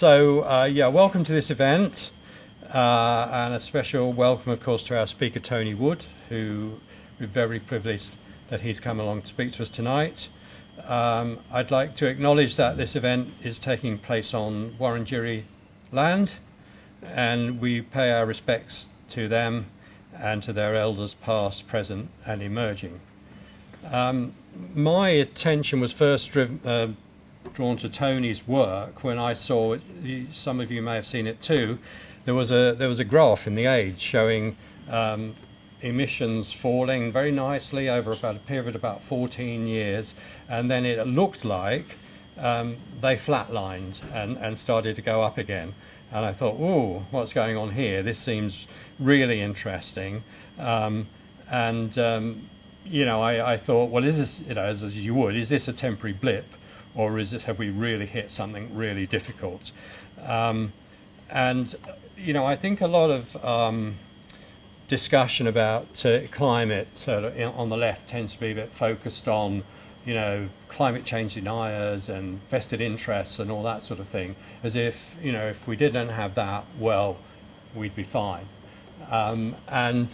Welcome to this event, and a special welcome, of course, to our speaker, Tony Wood, who we're very privileged that he's come along to speak to us tonight. I'd like to acknowledge that this event is taking place on Wurundjeri land, and we pay our respects to them and to their elders past, present and emerging. My attention was first drawn to Tony's work when I saw, some of you may have seen it too, there was a graph in The Age showing emissions falling very nicely over about a period of about 14 years, and then it looked like they flatlined and started to go up again. And I thought, oh, what's going on here? This seems really interesting. I thought, well, is this, as you would, is this a temporary blip, or have we really hit something really difficult? I think a lot of discussion about climate sort of on the left tends to be a bit focused on, climate change deniers and vested interests and all that sort of thing, as if, if we didn't have that, well, we'd be fine. I'd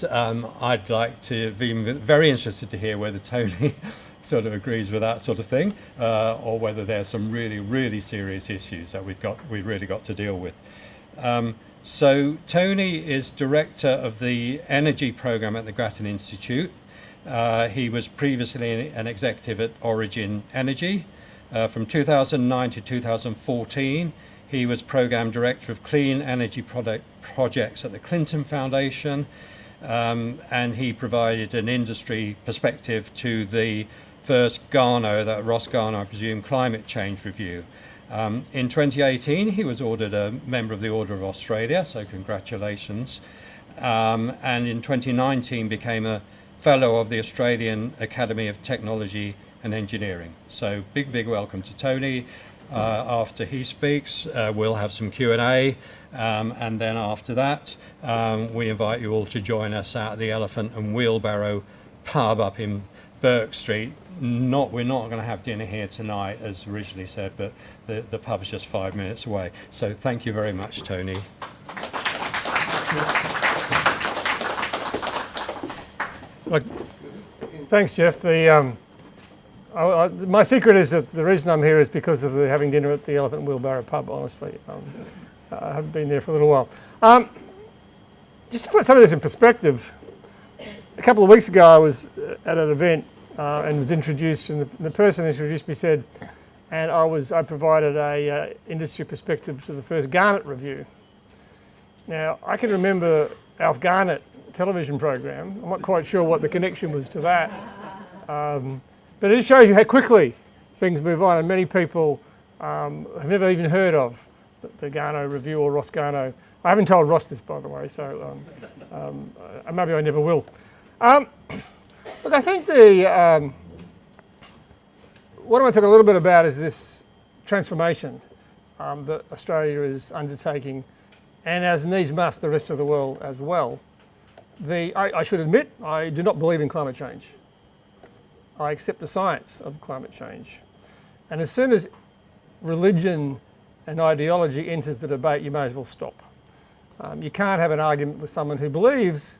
like to be very interested to hear whether Tony sort of agrees with that sort of thing, or whether there's some really, really serious issues that we've really got to deal with. So Tony is director of the energy program at the Grattan Institute. He was previously an executive at Origin Energy. From 2009 to 2014, he was program director of clean energy projects at the Clinton Foundation, and he provided an industry perspective to the first Garnaut, that Ross Garnaut, I presume, climate change review. In 2018, he was ordered a member of the Order of Australia, so congratulations. And in 2019 became a fellow of the Australian Academy of Technology and Engineering. So big welcome to Tony. After he speaks, we'll have some Q&A, and then after that, we invite you all to join us at the Elephant and Wheelbarrow pub up in Burke Street. We're not going to have dinner here tonight, as originally said, but the pub's just 5 minutes away. So thank you very much, Tony. Thanks, Jeff. My secret is that the reason I'm here is because of having dinner at the Elephant and Wheelbarrow pub, honestly. I haven't been there for a little while. Just to put some of this in perspective, a couple of weeks ago I was at an event and was introduced, and the person who introduced me said, and I provided a industry perspective to the first Garnaut review. Now, I can remember Alf Garnaut television program. I'm not quite sure what the connection was to that. But it shows you how quickly things move on, and many people have never even heard of the Garnaut review or Ross Garnaut. I haven't told Ross this, by the way, so maybe I never will. Look, I think what I want to talk a little bit about is this transformation that Australia is undertaking, and as needs must the rest of the world as well. I should admit, I do not believe in climate change. I accept the science of climate change. And as soon as religion and ideology enters the debate, you may as well stop. You can't have an argument with someone who believes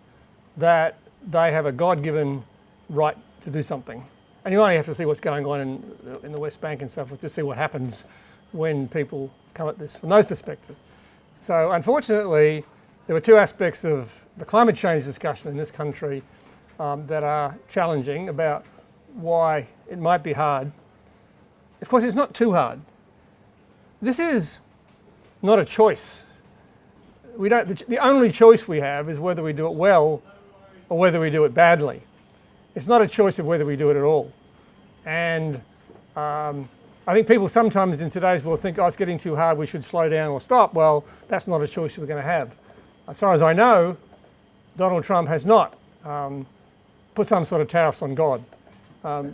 that they have a God-given right to do something. And you only have to see what's going on in the West Bank and so forth to see what happens when people come at this from those perspectives. So unfortunately, there were two aspects of the climate change discussion in this country that are challenging about why it might be hard. Of course, it's not too hard. This is not a choice. The only choice we have is whether we do it well or whether we do it badly. It's not a choice of whether we do it at all. And I think people sometimes in today's world think, oh, it's getting too hard, we should slow down or stop. Well, that's not a choice we're going to have. As far as I know, Donald Trump has not put some sort of tariffs on God.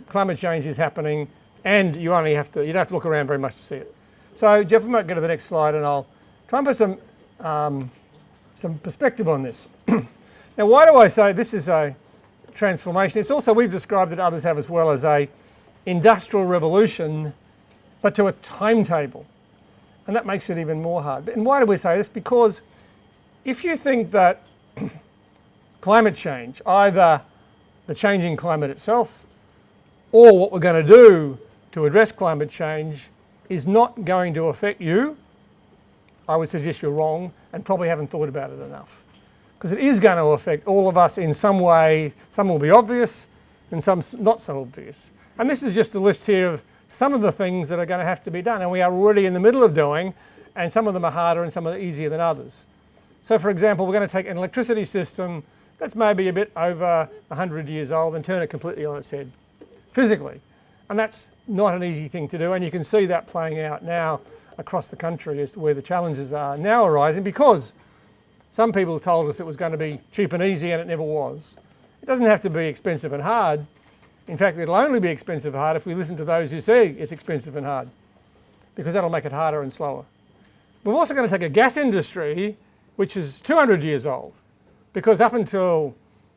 Climate change is happening, and you don't have to look around very much to see it. So, Jeff, we might go to the next slide, and I'll try and put some perspective on this. Now, why do I say this is a transformation? It's also, we've described it, others have as well, as a industrial revolution, but to a timetable. And that makes it even more hard. And why do we say this? Because if you think that climate change, either the changing climate itself or what we're going to do to address climate change is not going to affect you, I would suggest you're wrong and probably haven't thought about it enough. Because it is going to affect all of us in some way. Some will be obvious and some not so obvious. And this is just a list here of some of the things that are going to have to be done and we are already in the middle of doing, and some of them are harder and some are easier than others. So for example, we're going to take an electricity system that's maybe a bit over 100 years old and turn it completely on its head, physically. And that's not an easy thing to do, and you can see that playing out now across the country as to where the challenges are now arising, because some people told us it was going to be cheap and easy and it never was. It doesn't have to be expensive and hard. In fact, it'll only be expensive and hard if we listen to those who say it's expensive and hard, because that'll make it harder and slower. We're also going to take a gas industry which is 200 years old, because up until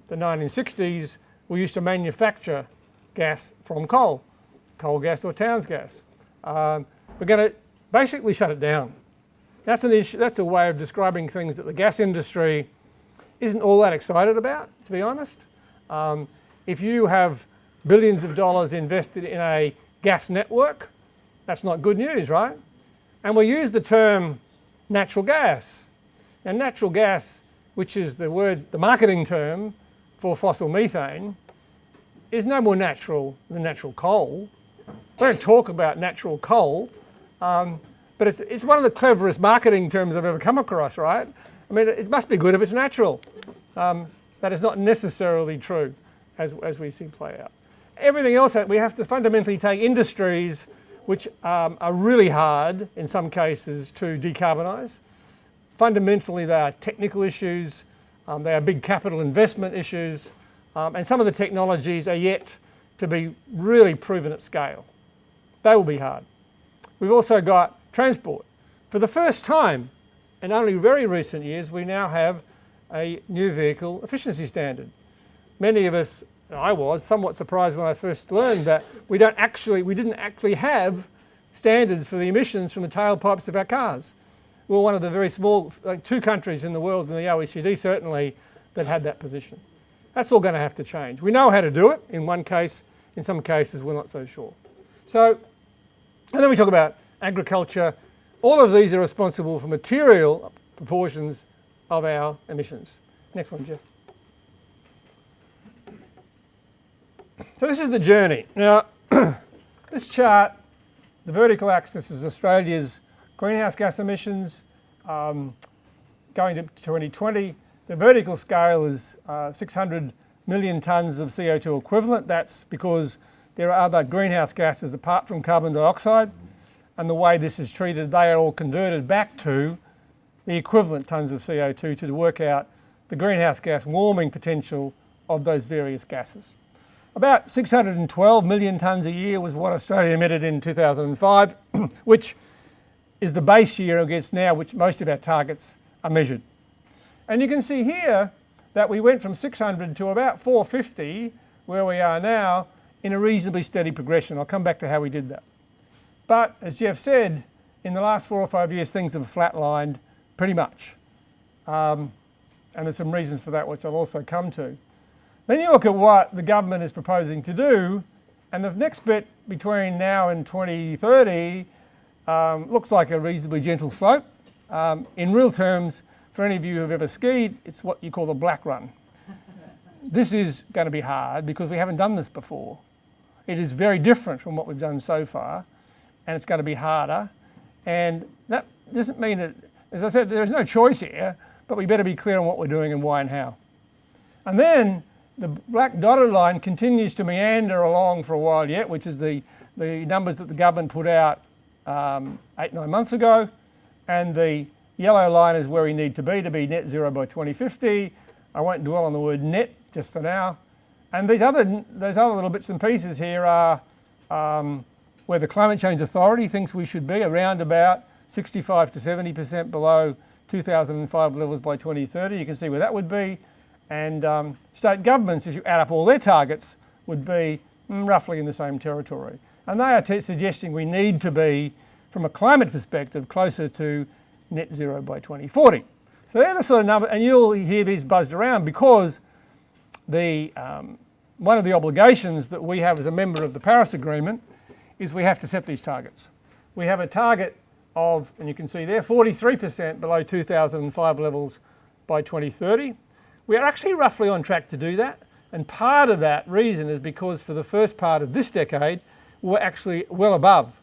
the 1960s we used to manufacture gas from coal gas or Towns gas. We're going to basically shut it down. That's an issue. That's a way of describing things that the gas industry isn't all that excited about, to be honest. If you have billions of dollars invested in a gas network, that's not good news, right? And we use the term natural gas. Now natural gas, which is the marketing term for fossil methane, is no more natural than natural coal. We don't talk about natural coal, but it's one of the cleverest marketing terms I've ever come across, right? I mean, it must be good if it's natural. That is not necessarily true, as we see play out. Everything else, we have to fundamentally take industries which are really hard in some cases to decarbonise. Fundamentally, they are technical issues, they are big capital investment issues, and some of the technologies are yet to be really proven at scale. They will be hard. We've also got transport. For the first time, in only very recent years, we now have a new vehicle efficiency standard. Many of us, I was somewhat surprised when I first learned that we didn't actually have standards for the emissions from the tailpipes of our cars. We're one of the very small, like 2 countries in the world, in the OECD certainly, that had that position. That's all going to have to change. We know how to do it in one case, in some cases we're not so sure. So, and then we talk about agriculture. All of these are responsible for material proportions of our emissions. Next one, Jeff. So this is the journey. Now, this chart, the vertical axis is Australia's greenhouse gas emissions going to 2020. The vertical scale is 600 million tonnes of CO2 equivalent. That's because there are other greenhouse gases apart from carbon dioxide, and the way this is treated, they are all converted back to the equivalent tonnes of CO2 to work out the greenhouse gas warming potential of those various gases. About 612 million tonnes a year was what Australia emitted in 2005, which is the base year against now which most of our targets are measured. And you can see here that we went from 600 to about 450, where we are now, in a reasonably steady progression. I'll come back to how we did that. But as Jeff said, in the last 4 or 5 years things have flatlined pretty much. And there's some reasons for that which I'll also come to. Then you look at what the government is proposing to do, and the next bit between now and 2030 looks like a reasonably gentle slope. In real terms, for any of you who have ever skied, it's what you call the black run. This is going to be hard because we haven't done this before. It is very different from what we've done so far, and it's going to be harder. And that doesn't mean that, as I said, there's no choice here, but we better be clear on what we're doing and why and how. And then the black dotted line continues to meander along for a while yet, which is the numbers that the government put out 8-9 months ago, and the yellow line is where we need to be net zero by 2050. I won't dwell on the word net just for now. And those other little bits and pieces here are where the Climate Change Authority thinks we should be around about 65 to 70% below 2005 levels by 2030. You can see where that would be. And state governments, if you add up all their targets, would be roughly in the same territory. And they are suggesting we need to be, from a climate perspective, closer to net zero by 2040. So they're the sort of number, and you'll hear these buzzed around because one of the obligations that we have as a member of the Paris Agreement is we have to set these targets. We have a target of, and you can see there, 43% below 2005 levels by 2030. We are actually roughly on track to do that, and part of that reason is because for the first part of this decade, we're actually well above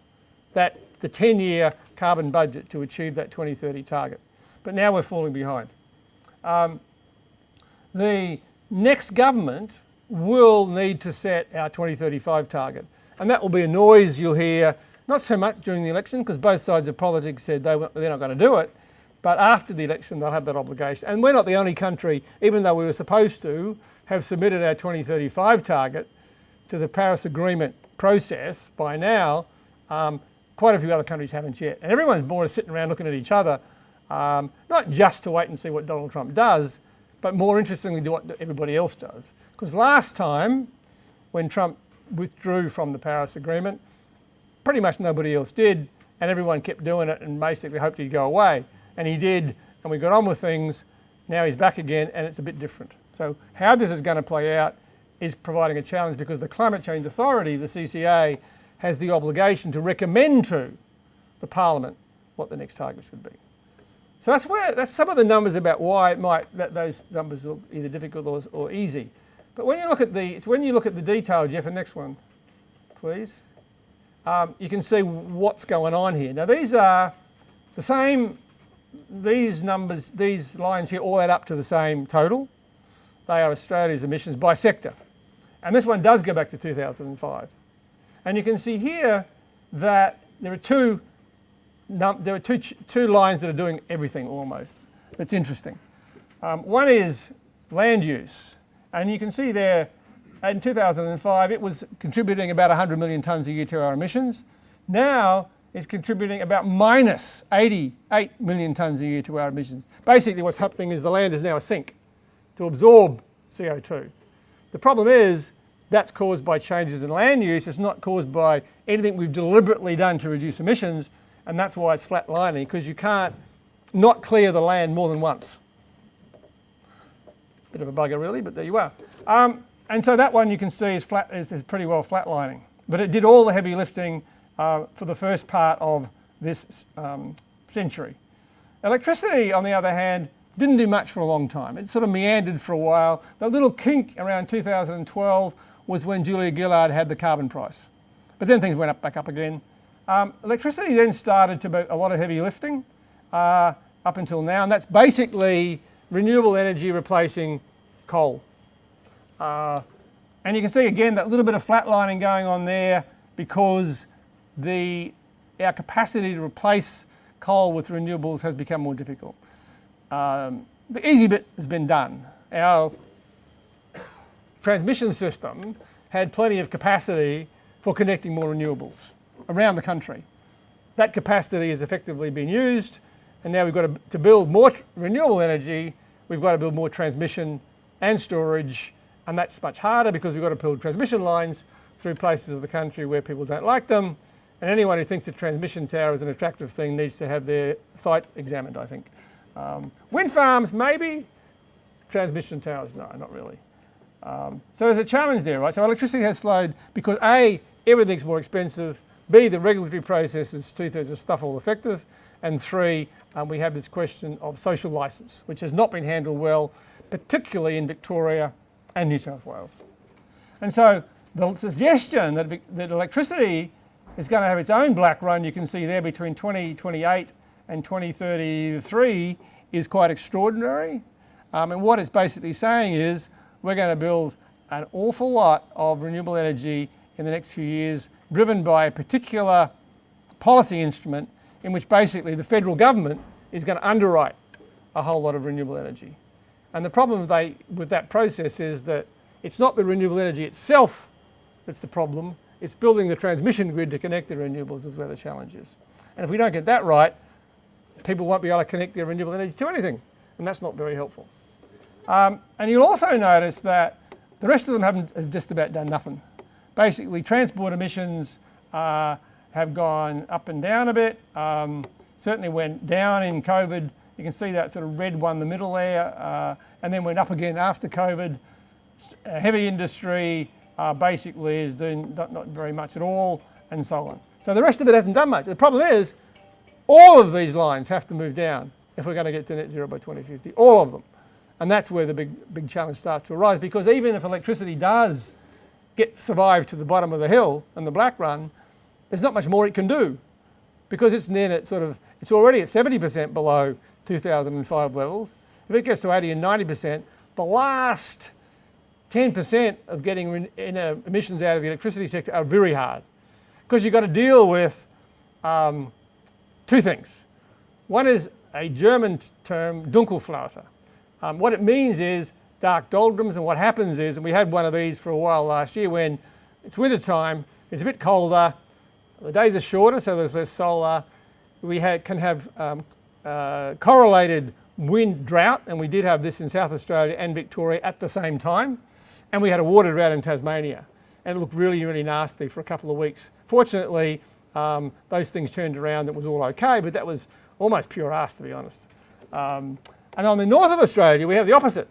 that, the 10-year carbon budget to achieve that 2030 target. But now we're falling behind. The next government will need to set our 2035 target, and that will be a noise you'll hear, not so much during the election, because both sides of politics said they're not going to do it, but after the election they'll have that obligation. And we're not the only country, even though we were supposed to, have submitted our 2035 target to the Paris Agreement process by now. Quite a few other countries haven't yet. And everyone's more sitting around looking at each other, not just to wait and see what Donald Trump does, but more interestingly to what everybody else does. Because last time, when Trump withdrew from the Paris Agreement, pretty much nobody else did, and everyone kept doing it and basically hoped he'd go away. And he did, and we got on with things. Now he's back again, and it's a bit different. So how this is going to play out is providing a challenge, because the Climate Change Authority, the CCA, has the obligation to recommend to the Parliament what the next target should be. So that's some of the numbers about why it might, that those numbers look either difficult or easy. But when you look at the detail, Jeff, and next one, please, you can see what's going on here. Now these are the same, these numbers, these lines here all add up to the same total. They are Australia's emissions by sector. And this one does go back to 2005. And you can see here that there are two lines that are doing everything almost. That's interesting. One is land use. And you can see there, in 2005, it was contributing about 100 million tonnes a year to our emissions. Now, it's contributing about minus 88 million tonnes a year to our emissions. Basically, what's happening is the land is now a sink to absorb CO2. The problem is, that's caused by changes in land use. It's not caused by anything we've deliberately done to reduce emissions, and that's why it's flatlining, because you can't not clear the land more than once. Bit of a bugger really, but there you are. And so that one you can see is pretty well flatlining. But it did all the heavy lifting for the first part of this century. Electricity, on the other hand, didn't do much for a long time. It sort of meandered for a while. The little kink around 2012 was when Julia Gillard had the carbon price. But then things went back up again. Electricity then started to do a lot of heavy lifting up until now, and that's basically renewable energy replacing coal. And you can see again that little bit of flatlining going on there, because our capacity to replace coal with renewables has become more difficult. The easy bit has been done. Our transmission system had plenty of capacity for connecting more renewables around the country. That capacity has effectively been used, and now we've got to build more renewable energy. We've got to build more transmission and storage, and that's much harder because we've got to build transmission lines through places of the country where people don't like them. And anyone who thinks a transmission tower is an attractive thing needs to have their site examined, I think. Wind farms, maybe. Transmission towers, no, not really. So there's a challenge there, right? So electricity has slowed because A, everything's more expensive. B, the regulatory process is 2/3 of stuff all effective. And 3, we have this question of social licence, which has not been handled well, particularly in Victoria and New South Wales. And so the suggestion that electricity is going to have its own black run, you can see there between 2028 and 2033, is quite extraordinary. And what it's basically saying is we're going to build an awful lot of renewable energy in the next few years, driven by a particular policy instrument in which basically the federal government is going to underwrite a whole lot of renewable energy. And the problem with that process is that it's not the renewable energy itself that's the problem, it's building the transmission grid to connect the renewables is where the challenge is. And if we don't get that right, people won't be able to connect their renewable energy to anything, and that's not very helpful. And you'll also notice that the rest of them have just about done nothing. Basically, transport emissions have have gone up and down a bit. Certainly went down in COVID. You can see that sort of red one in the middle there, and then went up again after COVID. Heavy industry basically is doing not very much at all, and so on. So the rest of it hasn't done much. The problem is all of these lines have to move down if we're going to get to net zero by 2050, all of them. And that's where the big challenge starts to arise, because even if electricity does survive to the bottom of the hill and the black run, there's not much more it can do, because it's already at 70% below 2005 levels. If it gets to 80 and 90%, the last 10% of getting emissions out of the electricity sector are very hard, because you've got to deal with two things. One is a German term, Dunkelflaute. What it means is dark doldrums, and what happens is, and we had one of these for a while last year, when it's winter time, it's a bit colder, the days are shorter, so there's less solar. We can have correlated wind drought, and we did have this in South Australia and Victoria at the same time. And we had a water drought in Tasmania, and it looked really, really nasty for a couple of weeks. Fortunately, those things turned around, it was all okay, but that was almost pure arse, to be honest. And on the north of Australia, we have the opposite.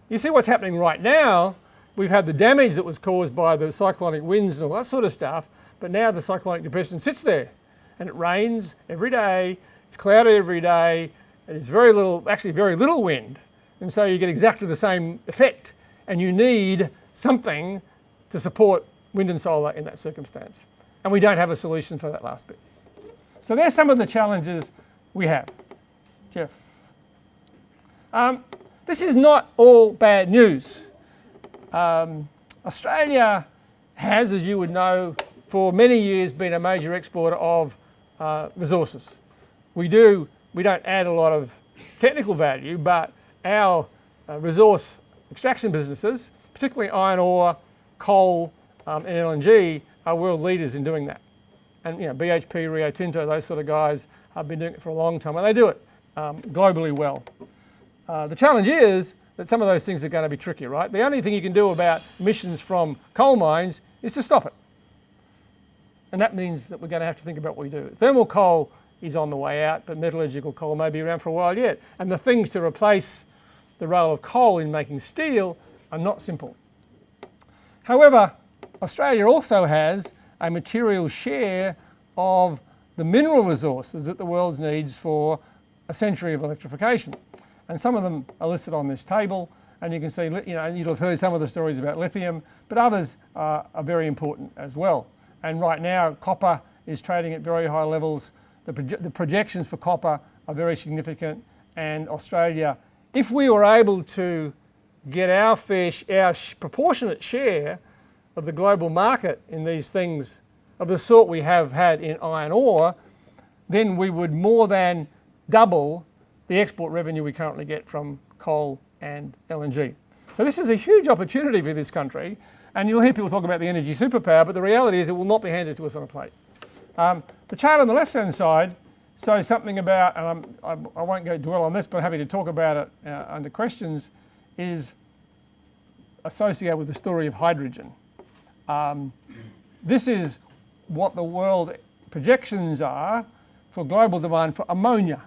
You see what's happening right now. We've had the damage that was caused by the cyclonic winds and all that sort of stuff, but now the cyclonic depression sits there, and it rains every day, it's cloudy every day, and it's very little wind. And so you get exactly the same effect, and you need something to support wind and solar in that circumstance. And we don't have a solution for that last bit. So there's some of the challenges we have. Jeff. This is not all bad news. Australia has, as you would know, for many years been a major exporter of resources. We don't add a lot of technical value, but our resource extraction businesses, particularly iron ore, coal, and LNG, are world leaders in doing that. And BHP, Rio Tinto, those sort of guys have been doing it for a long time, and they do it globally well. The challenge is that some of those things are going to be tricky, right? The only thing you can do about emissions from coal mines is to stop it. And that means that we're going to have to think about what we do. Thermal coal is on the way out, but metallurgical coal may be around for a while yet. And the things to replace the role of coal in making steel are not simple. However, Australia also has a material share of the mineral resources that the world needs for a century of electrification. And some of them are listed on this table, and you can see, and you'll have heard some of the stories about lithium, but others are very important as well. And right now, copper is trading at very high levels. The projections for copper are very significant, and Australia, if we were able to get our proportionate share of the global market in these things of the sort we have had in iron ore, then we would more than double the export revenue we currently get from coal and LNG. So this is a huge opportunity for this country, and you'll hear people talk about the energy superpower, but the reality is it will not be handed to us on a plate. The chart on the left-hand side shows something about, and I won't go dwell on this, but I'm happy to talk about it under questions, is associated with the story of hydrogen. This is what the world projections are for global demand for ammonia.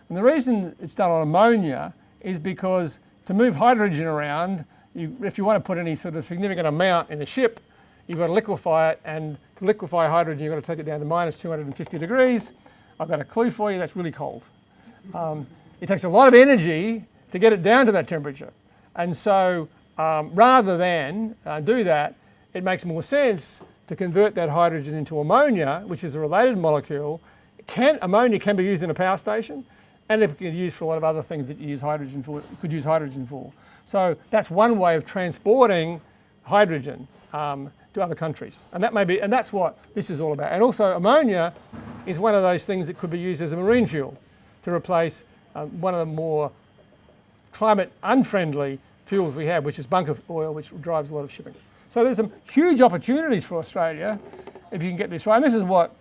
And the reason it's done on ammonia is because to move hydrogen around, if you want to put any sort of significant amount in a ship, you've got to liquefy it, and to liquefy hydrogen, you've got to take it down to minus 250 degrees. I've got a clue for you, that's really cold. It takes a lot of energy to get it down to that temperature. And so rather than do that, it makes more sense to convert that hydrogen into ammonia, which is a related molecule. Ammonia can be used in a power station, and it can be used for a lot of other things that you could use hydrogen for. So that's one way of transporting hydrogen to other countries, and that's what this is all about. And also, ammonia is one of those things that could be used as a marine fuel to replace one of the more climate unfriendly fuels we have, which is bunker oil, which drives a lot of shipping. So there's some huge opportunities for Australia if you can get this right. And this is what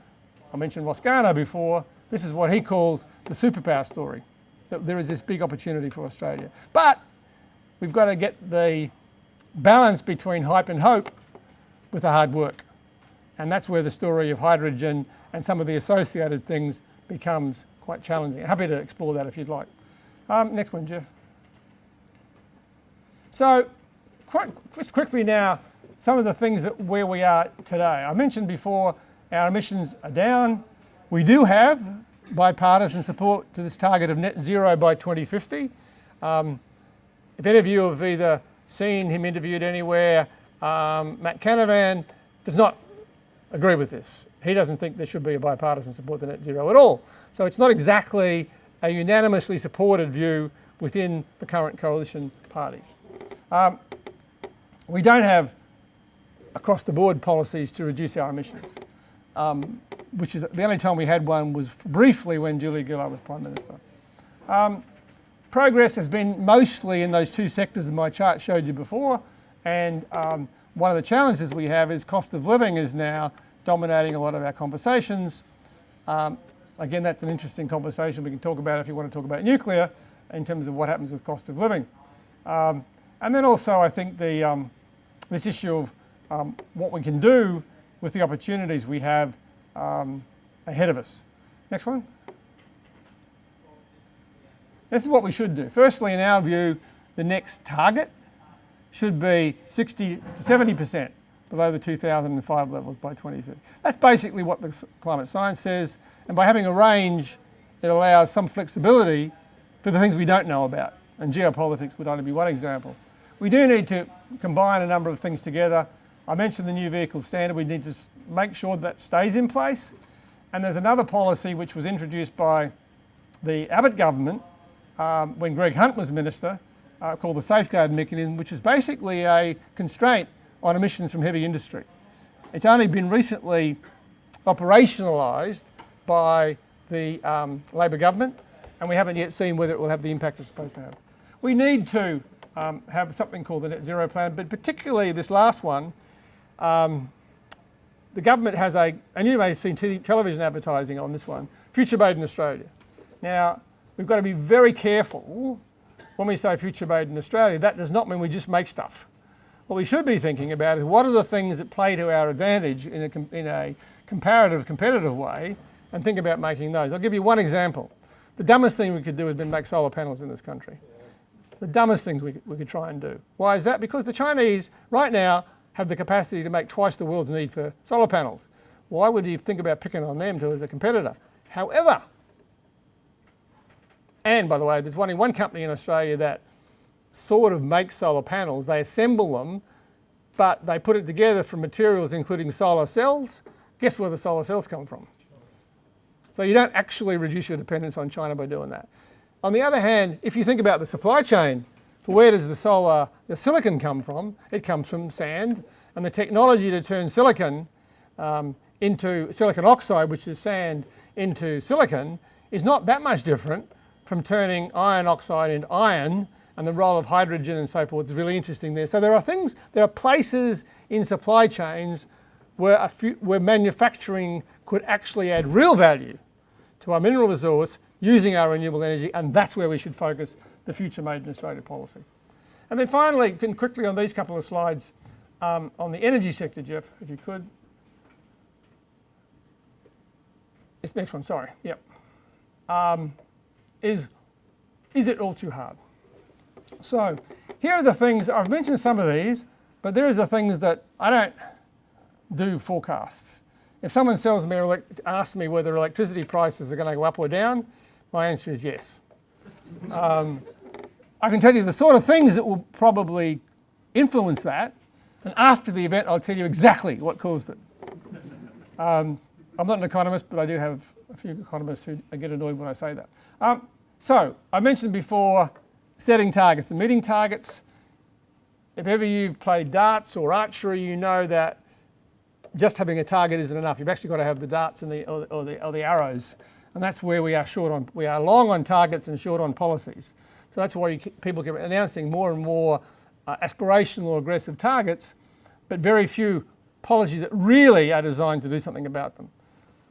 I mentioned Ross Garnaut before. This is what he calls the superpower story. That there is this big opportunity for Australia. But we've got to get the balance between hype and hope with the hard work. And that's where the story of hydrogen and some of the associated things becomes quite challenging. Happy to explore that if you'd like. Next one, Jeff. So, just quickly now, some of the things where we are today. I mentioned before our emissions are down. We do have bipartisan support to this target of net zero by 2050. If any of you have either seen him interviewed anywhere, Matt Canavan does not agree with this. He doesn't think there should be a bipartisan support to net zero at all. So it's not exactly a unanimously supported view within the current coalition parties. We don't have across-the-board policies to reduce our emissions, which is the only time we had one was briefly when Julia Gillard was Prime Minister. Progress has been mostly in those two sectors that my chart showed you before, and one of the challenges we have is cost of living is now dominating a lot of our conversations. Again, that's an interesting conversation we can talk about if you want to talk about nuclear in terms of what happens with cost of living. And then also I think this issue of what we can do with the opportunities we have ahead of us. Next one. This is what we should do. Firstly, in our view, the next target should be 60 to 70% below the 2005 levels by 2030. That's basically what the climate science says, and by having a range, it allows some flexibility for the things we don't know about, and geopolitics would only be one example. We do need to combine a number of things together. I mentioned the new vehicle standard. We need to make sure that stays in place, and there's another policy which was introduced by the Abbott government when Greg Hunt was minister, called the safeguard mechanism, which is basically a constraint on emissions from heavy industry. It's only been recently operationalised by the Labor government, and we haven't yet seen whether it will have the impact it's supposed to have. We need to have something called the net zero plan, but particularly this last one, the government has and you may have seen television advertising on this one, future made in Australia. Now, we've got to be very careful when we say future made in Australia. That does not mean we just make stuff. What we should be thinking about is what are the things that play to our advantage in a competitive way, and think about making those. I'll give you one example. The dumbest thing we could do has been make solar panels in this country. The dumbest things we could try and do. Why is that? Because the Chinese right now have the capacity to make twice the world's need for solar panels. Why would you think about picking on them as a competitor? However, and by the way, there's only one company in Australia that sort of makes solar panels. They assemble them, but they put it together from materials including solar cells. Guess where the solar cells come from? So you don't actually reduce your dependence on China by doing that. On the other hand, if you think about the supply chain, for where does the silicon come from? It comes from sand, and the technology to turn silicon into silicon oxide, which is sand, into silicon, is not that much different from turning iron oxide into iron, and the role of hydrogen and so forth is really interesting there. So there are places in supply chains where manufacturing could actually add real value to our mineral resource using our renewable energy, and that's where we should focus the future made in Australia policy. And then finally, quickly on these couple of slides, on the energy sector, Jeff, if you could. This next one, sorry, yep. Is it all too hard? So here are the things, I've mentioned some of these, but there are the things that I don't do forecasts. If someone asks me whether electricity prices are going to go up or down, my answer is yes. I can tell you the sort of things that will probably influence that, and after the event I'll tell you exactly what caused it. I'm not an economist, but I do have a few economists who get annoyed when I say that. So I mentioned before setting targets and meeting targets. If ever you've played darts or archery, you know that just having a target isn't enough. You've actually got to have the darts and the arrows, and that's where we are short on. We are long on targets and short on policies. So that's why people keep announcing more and more aspirational or aggressive targets, but very few policies that really are designed to do something about them.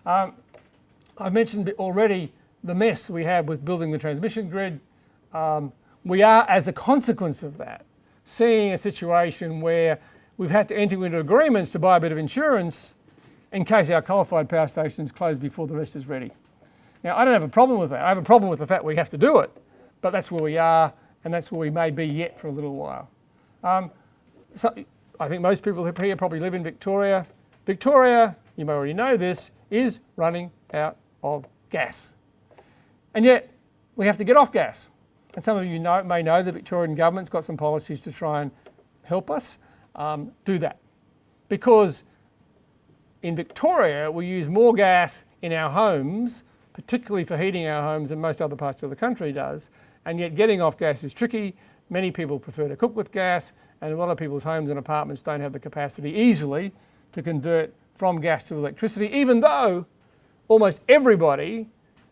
I've mentioned already the mess we have with building the transmission grid. We are, as a consequence of that, seeing a situation where we've had to enter into agreements to buy a bit of insurance, in case our coal-fired power stations close before the rest is ready. Now, I don't have a problem with that. I have a problem with the fact we have to do it, but that's where we are, and that's where we may be yet for a little while. So I think most people here probably live in Victoria. Victoria, you may already know this, is running out of gas. And yet, we have to get off gas. And some of you may know the Victorian government's got some policies to try and help us do that. Because in Victoria, we use more gas in our homes, particularly for heating our homes, than most other parts of the country does. And yet getting off gas is tricky. Many people prefer to cook with gas, and a lot of people's homes and apartments don't have the capacity easily to convert from gas to electricity, even though almost everybody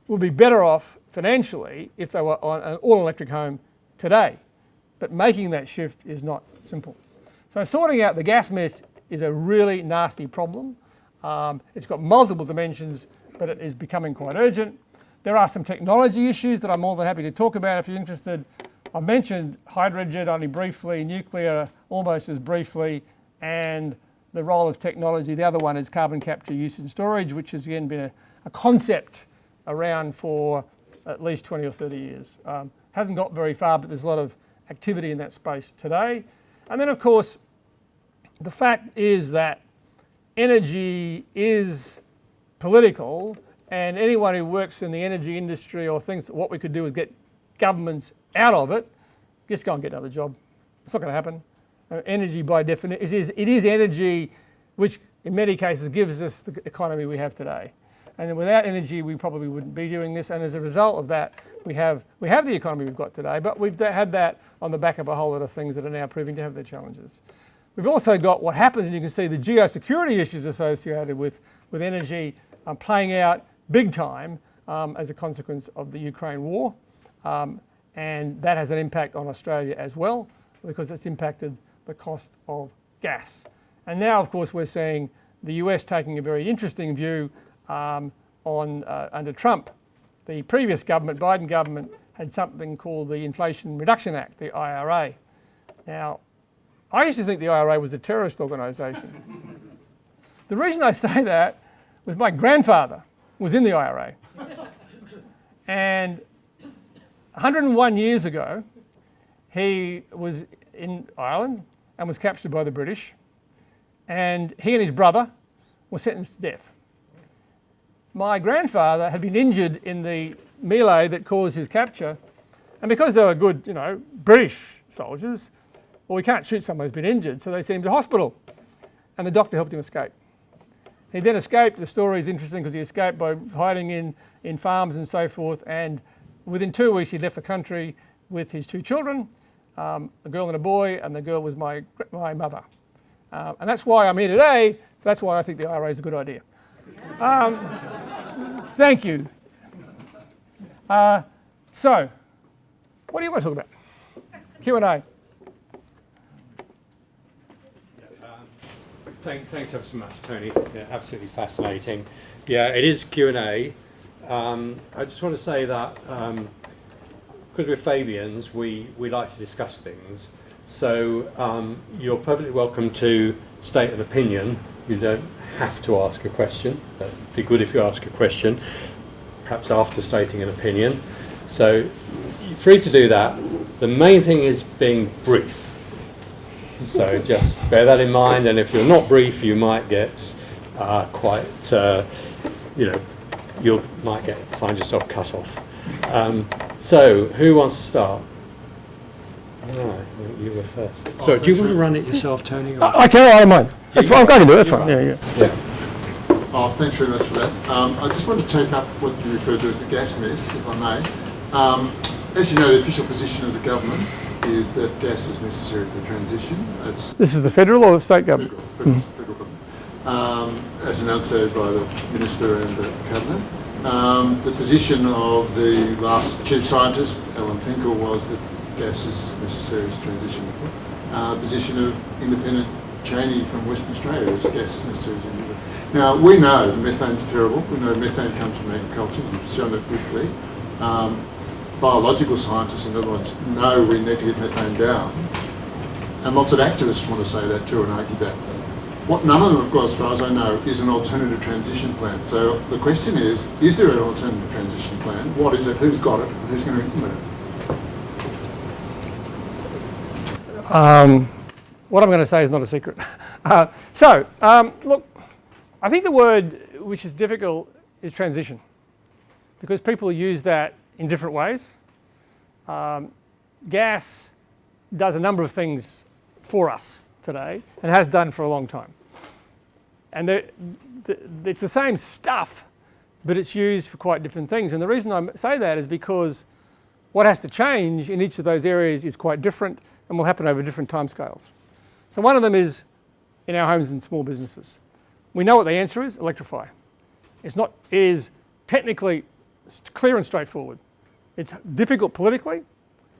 would be better off financially if they were on an all-electric home today. But making that shift is not simple. So sorting out the gas mess is a really nasty problem. It's got multiple dimensions, but it is becoming quite urgent. There are some technology issues that I'm more than happy to talk about if you're interested. I mentioned hydrogen only briefly, nuclear almost as briefly, and the role of technology. The other one is carbon capture, use and storage, which has again been a concept around for at least 20 or 30 years. Hasn't got very far, but there's a lot of activity in that space today. And then of course, the fact is that energy is political, and anyone who works in the energy industry or thinks that what we could do is get governments out of it, just go and get another job. It's not going to happen. Energy by definition, it is energy which in many cases gives us the economy we have today. And without energy we probably wouldn't be doing this, and as a result of that we have the economy we've got today, but we've had that on the back of a whole lot of things that are now proving to have their challenges. We've also got what happens, and you can see the geosecurity issues associated with energy playing out big time as a consequence of the Ukraine war. And that has an impact on Australia as well, because it's impacted the cost of gas. And now, of course, we're seeing the US taking a very interesting view under Trump. The previous government, Biden government, had something called the Inflation Reduction Act, the IRA. Now, I used to think the IRA was a terrorist organisation. The reason I say that was my grandfather was in the IRA. And 101 years ago, he was in Ireland and was captured by the British, and he and his brother were sentenced to death. My grandfather had been injured in the melee that caused his capture, and because they were good, British soldiers, well, we can't shoot someone who's been injured, so they sent him to hospital, and the doctor helped him escape. He then escaped. The story is interesting because he escaped by hiding in farms and so forth, and within 2 weeks he left the country with his 2 children, a girl and a boy, and the girl was my mother. And that's why I'm here today. So that's why I think the IRA is a good idea. Thank you. So, what do you want to talk about? Q&A. Thanks ever so much, Tony. Yeah, absolutely fascinating. Yeah, it is Q&A. I just want to say that because we're Fabians, we like to discuss things. So you're perfectly welcome to state an opinion. You don't have to ask a question. It'd be good if you ask a question, perhaps after stating an opinion. So you're free to do that. The main thing is being brief. So just bear that in mind, and if you're not brief, you might get you might find yourself cut off. So who wants to start? Oh, you were first. So do you want to run it yourself, Tony? I can, I don't mind. That's fine, I'm going to do it, that's fine. Yeah. Oh, thanks very much for that. I just want to take up what you referred to as the gas mess, if I may. As you know, the official position of the government is that gas is necessary for transition. This is the federal or the state government? Federal government. As announced by the Minister and the Cabinet. The position of the last Chief Scientist, Alan Finkel, was that gas is necessary as transition. Position of Independent Cheney from Western Australia is gas is necessary as transition. Now, we know methane's terrible. We know methane comes from agriculture. You've shown it quickly. Biological scientists, in other words, know we need to get methane down. And lots of activists want to say that too and argue that. What none of them have got, as far as I know, is an alternative transition plan. So the question is there an alternative transition plan? What is it? Who's got it? And who's going to implement it? What I'm going to say is not a secret. Look, I think the word which is difficult is transition, because people use that in different ways. Gas does a number of things for us today and has done for a long time. And it's the same stuff, but it's used for quite different things. And the reason I say that is because what has to change in each of those areas is quite different and will happen over different timescales. So one of them is in our homes and small businesses. We know what the answer is: electrify. It is technically clear and straightforward. It's difficult politically,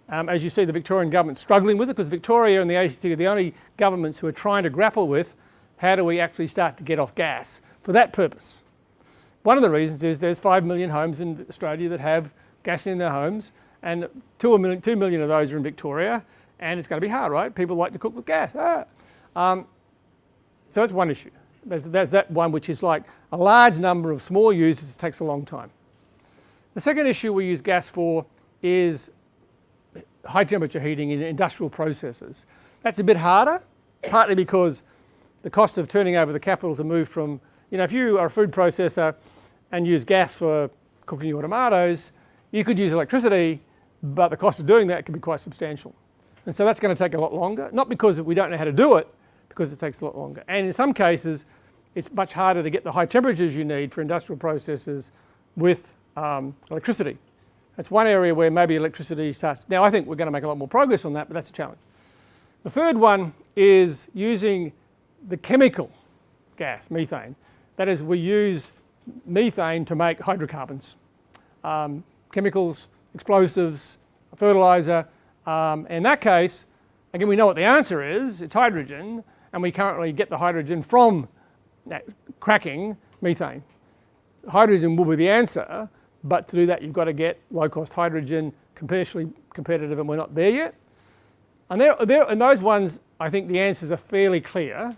as you see the Victorian government struggling with it, because Victoria and the ACT are the only governments who are trying to grapple with how do we actually start to get off gas for that purpose. One of the reasons is there's 5 million homes in Australia that have gas in their homes, and 2 million of those are in Victoria, and it's going to be hard, right? People like to cook with gas. So that's one issue. There's that one which is like a large number of small users. It takes a long time. The second issue we use gas for is high temperature heating in industrial processes. That's a bit harder, partly because the cost of turning over the capital to move from, if you are a food processor and use gas for cooking your tomatoes, you could use electricity, but the cost of doing that can be quite substantial. And so that's going to take a lot longer, not because we don't know how to do it, because it takes a lot longer. And in some cases, it's much harder to get the high temperatures you need for industrial processes with electricity. That's one area where maybe electricity starts. Now, I think we're going to make a lot more progress on that, but that's a challenge. The third one is using the chemical gas, methane. That is, we use methane to make hydrocarbons, chemicals, explosives, fertiliser. In that case, again, we know what the answer is. It's hydrogen, and we currently get the hydrogen from cracking methane. Hydrogen will be the answer, but to do that, you've got to get low-cost hydrogen, commercially competitive, and we're not there yet. And those ones, I think the answers are fairly clear.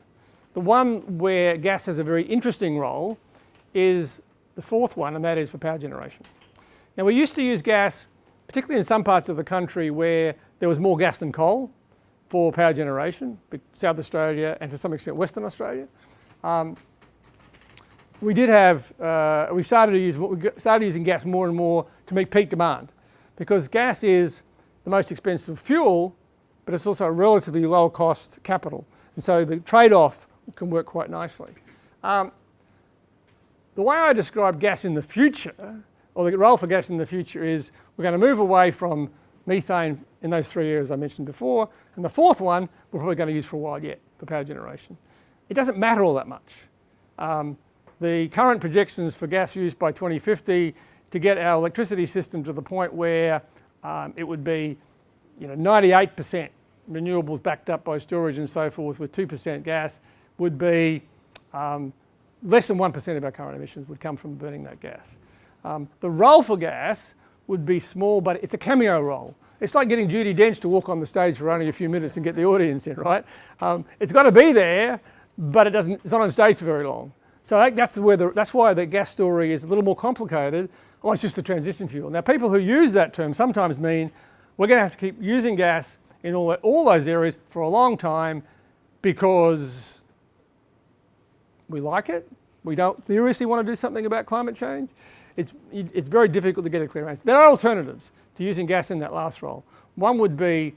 The one where gas has a very interesting role is the fourth one, and that is for power generation. Now, we used to use gas, particularly in some parts of the country where there was more gas than coal, for power generation, South Australia and to some extent Western Australia. We started using gas more and more to meet peak demand, because gas is the most expensive fuel, but it's also a relatively low cost capital. And so the trade-off can work quite nicely. The way I describe gas in the future, or the role for gas in the future, is we're going to move away from methane in those three areas I mentioned before, and the fourth one we're probably going to use for a while yet, for power generation. It doesn't matter all that much. The current projections for gas use by 2050 to get our electricity system to the point where it would be 98% renewables backed up by storage and so forth, with 2% gas, would be less than 1% of our current emissions would come from burning that gas. The role for gas would be small, but it's a cameo role. It's like getting Judi Dench to walk on the stage for only a few minutes and get the audience in, right? It's got to be there, but it's not on stage for very long. So that's why the gas story is a little more complicated. Oh, it's just a transition fuel. Now, people who use that term sometimes mean we're going to have to keep using gas in all those areas for a long time because we like it. We don't seriously want to do something about climate change. It's very difficult to get a clear answer. There are alternatives to using gas in that last role. One would be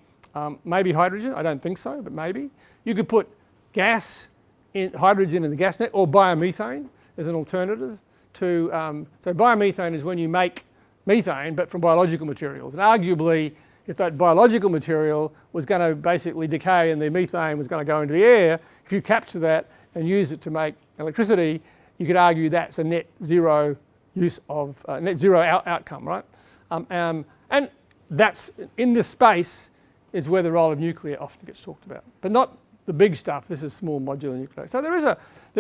maybe hydrogen. I don't think so, but maybe. You could put hydrogen in the gas net, or biomethane as an alternative to. So biomethane is when you make methane, but from biological materials. And arguably, if that biological material was going to basically decay and the methane was going to go into the air, if you capture that and use it to make electricity, you could argue that's a net zero use of net zero outcome, right? And that's in this space is where the role of nuclear often gets talked about, but not the big stuff. This is small modular nuclear. So there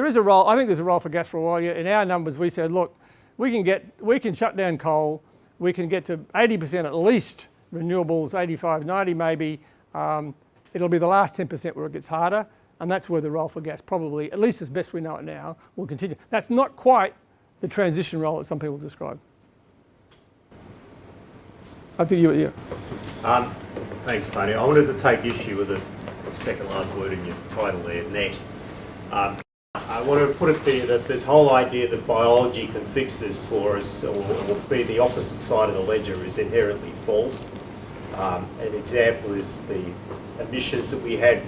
is a role. I think there's a role for gas for a while. In our numbers, we said, look, we can shut down coal. We can get to 80% at least renewables, 85, 90 maybe. It'll be the last 10% where it gets harder. and that's where the role for gas probably, at least as best we know it now, will continue. That's not quite the transition role that some people describe. I think you. Thanks, Tony. I wanted to take issue with the second last word in your title there, net. I want to put it to you that this whole idea that biology can fix this for us or be the opposite side of the ledger is inherently false. An example is the emissions that we had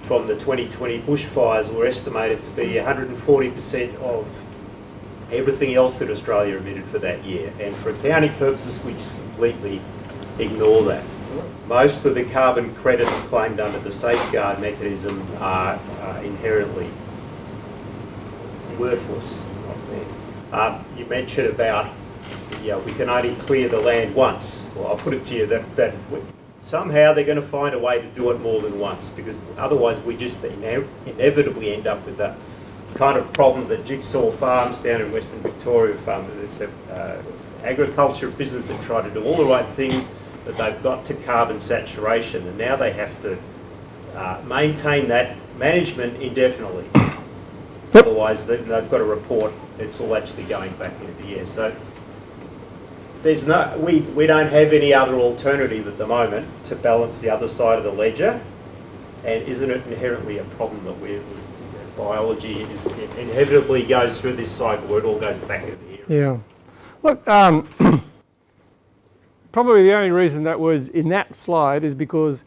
from the 2020 bushfires were estimated to be 140% of everything else that Australia emitted for that year. And for accounting purposes, we just completely ignore that. Most of the carbon credits claimed under the safeguard mechanism are inherently worthless. You mentioned about, we can only clear the land once. Well, I'll put it to you that somehow they're going to find a way to do it more than once, because otherwise we just inevitably end up with that kind of problem that Jigsaw Farms down in Western Victoria farm. It's an agriculture business that try to do all the right things, but they've got to carbon saturation, and now they have to maintain that management indefinitely. Otherwise, they've got to report it's all actually going back into the air. So there's we don't have any other alternative at the moment to balance the other side of the ledger. And isn't it inherently a problem that biology inevitably goes through this cycle where it all goes back into the air? Yeah. Look, probably the only reason that was in that slide is because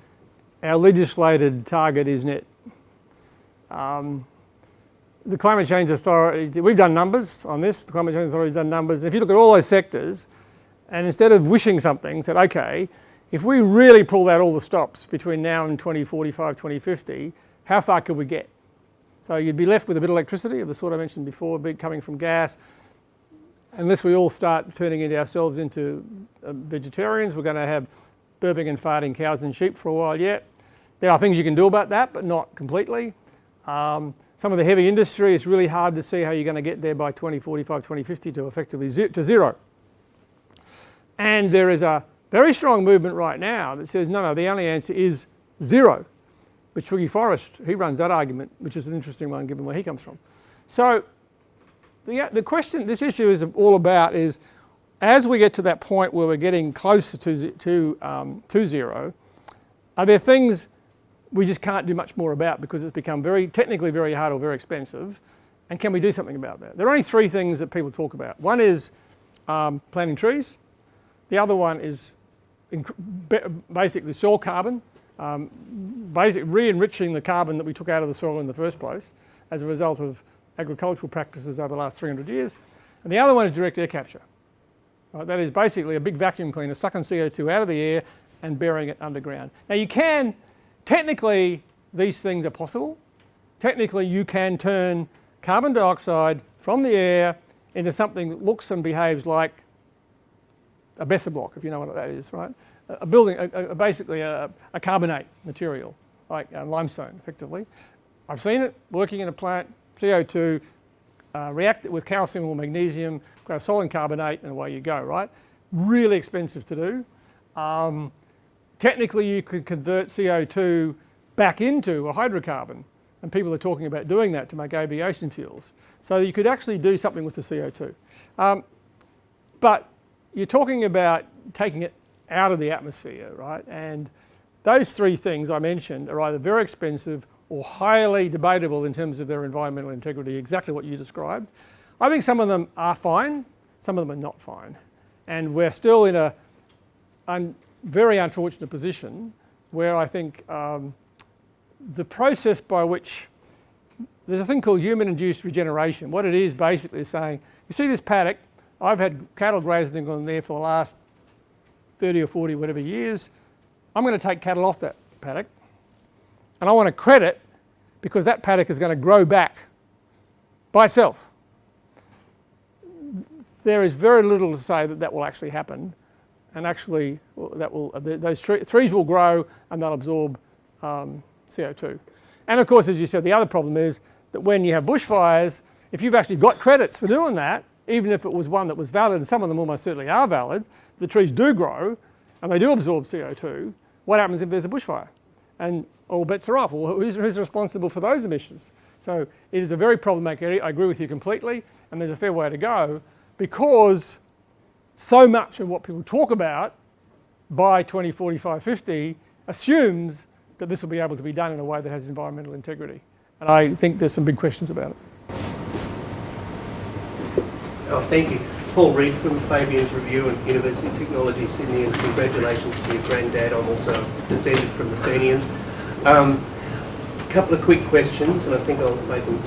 our legislated target is net. The Climate Change Authority, we've done numbers on this, the Climate Change Authority's done numbers. If you look at all those sectors, and instead of wishing something, said, okay, if we really pull out all the stops between now and 2045, 2050, how far could we get? So you'd be left with a bit of electricity of the sort I mentioned before, coming from gas. Unless we all start turning ourselves into vegetarians, we're going to have burping and farting cows and sheep for a while yet. There are things you can do about that, but not completely. Some of the heavy industry, it's really hard to see how you're going to get there by 2045, 2050 to effectively to zero. And there is a very strong movement right now that says, no, the only answer is zero. But Twiggy Forrest, he runs that argument, which is an interesting one given where he comes from. So the question this issue is all about is, as we get to that point where we're getting closer to zero, are there things we just can't do much more about because it's become technically very hard or very expensive, and can we do something about that? There are only three things that people talk about. One is planting trees. The other one is basically soil carbon, basically re-enriching the carbon that we took out of the soil in the first place as a result of agricultural practices over the last 300 years. And the other one is direct air capture. Right, that is basically a big vacuum cleaner sucking CO2 out of the air and burying it underground. Now technically these things are possible. Technically you can turn carbon dioxide from the air into something that looks and behaves like a Besser block, if you know what that is, right? Basically a carbonate material, like limestone, effectively. I've seen it working in a plant, CO2, react it with calcium or magnesium, got a solid carbonate, and away you go, right? Really expensive to do. Technically, you could convert CO2 back into a hydrocarbon, and people are talking about doing that to make aviation fuels. So you could actually do something with the CO2. But you're talking about taking it out of the atmosphere, right? And those three things I mentioned are either very expensive or highly debatable in terms of their environmental integrity, exactly what you described. I think some of them are fine, some of them are not fine. And we're still in a very unfortunate position where I think the process by which, there's a thing called human-induced regeneration. What it is basically is saying, you see this paddock, I've had cattle grazing on there for the last 30 or 40, whatever years. I'm going to take cattle off that paddock, and I want to credit because that paddock is going to grow back by itself. There is very little to say that that will actually happen, and actually those trees will grow and they'll absorb CO2. And of course, as you said, the other problem is that when you have bushfires, if you've actually got credits for doing that, even if it was one that was valid, and some of them almost certainly are valid, the trees do grow and they do absorb CO2. What happens if there's a bushfire? and all bets are off. Well, who's responsible for those emissions? So it is a very problematic area. I agree with you completely, and there's a fair way to go, because so much of what people talk about by 2045, 50 assumes that this will be able to be done in a way that has environmental integrity. And I think there's some big questions about it. Oh, thank you. Paul Reid from Fabians Review and University of Technology, Sydney, and congratulations to your granddad. I'm also descended from the Fabians. A couple of quick questions, and I think I'll make them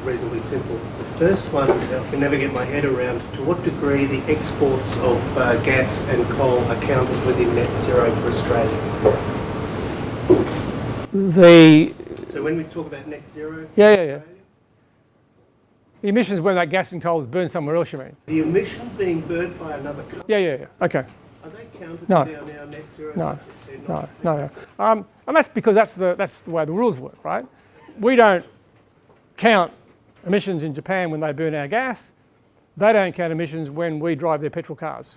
reasonably simple. The first one, I can never get my head around, to what degree the exports of gas and coal are counted within net zero for Australia? So when we talk about net zero, Yeah. The emissions when that gas and coal is burned somewhere else, you mean? the emissions being burnt by another country, Yeah. Okay. are they counted No. within our net zero? No. budget? They're not. No. And that's because that's the way the rules work, right? We don't count emissions in Japan when they burn our gas. They don't count emissions when we drive their petrol cars.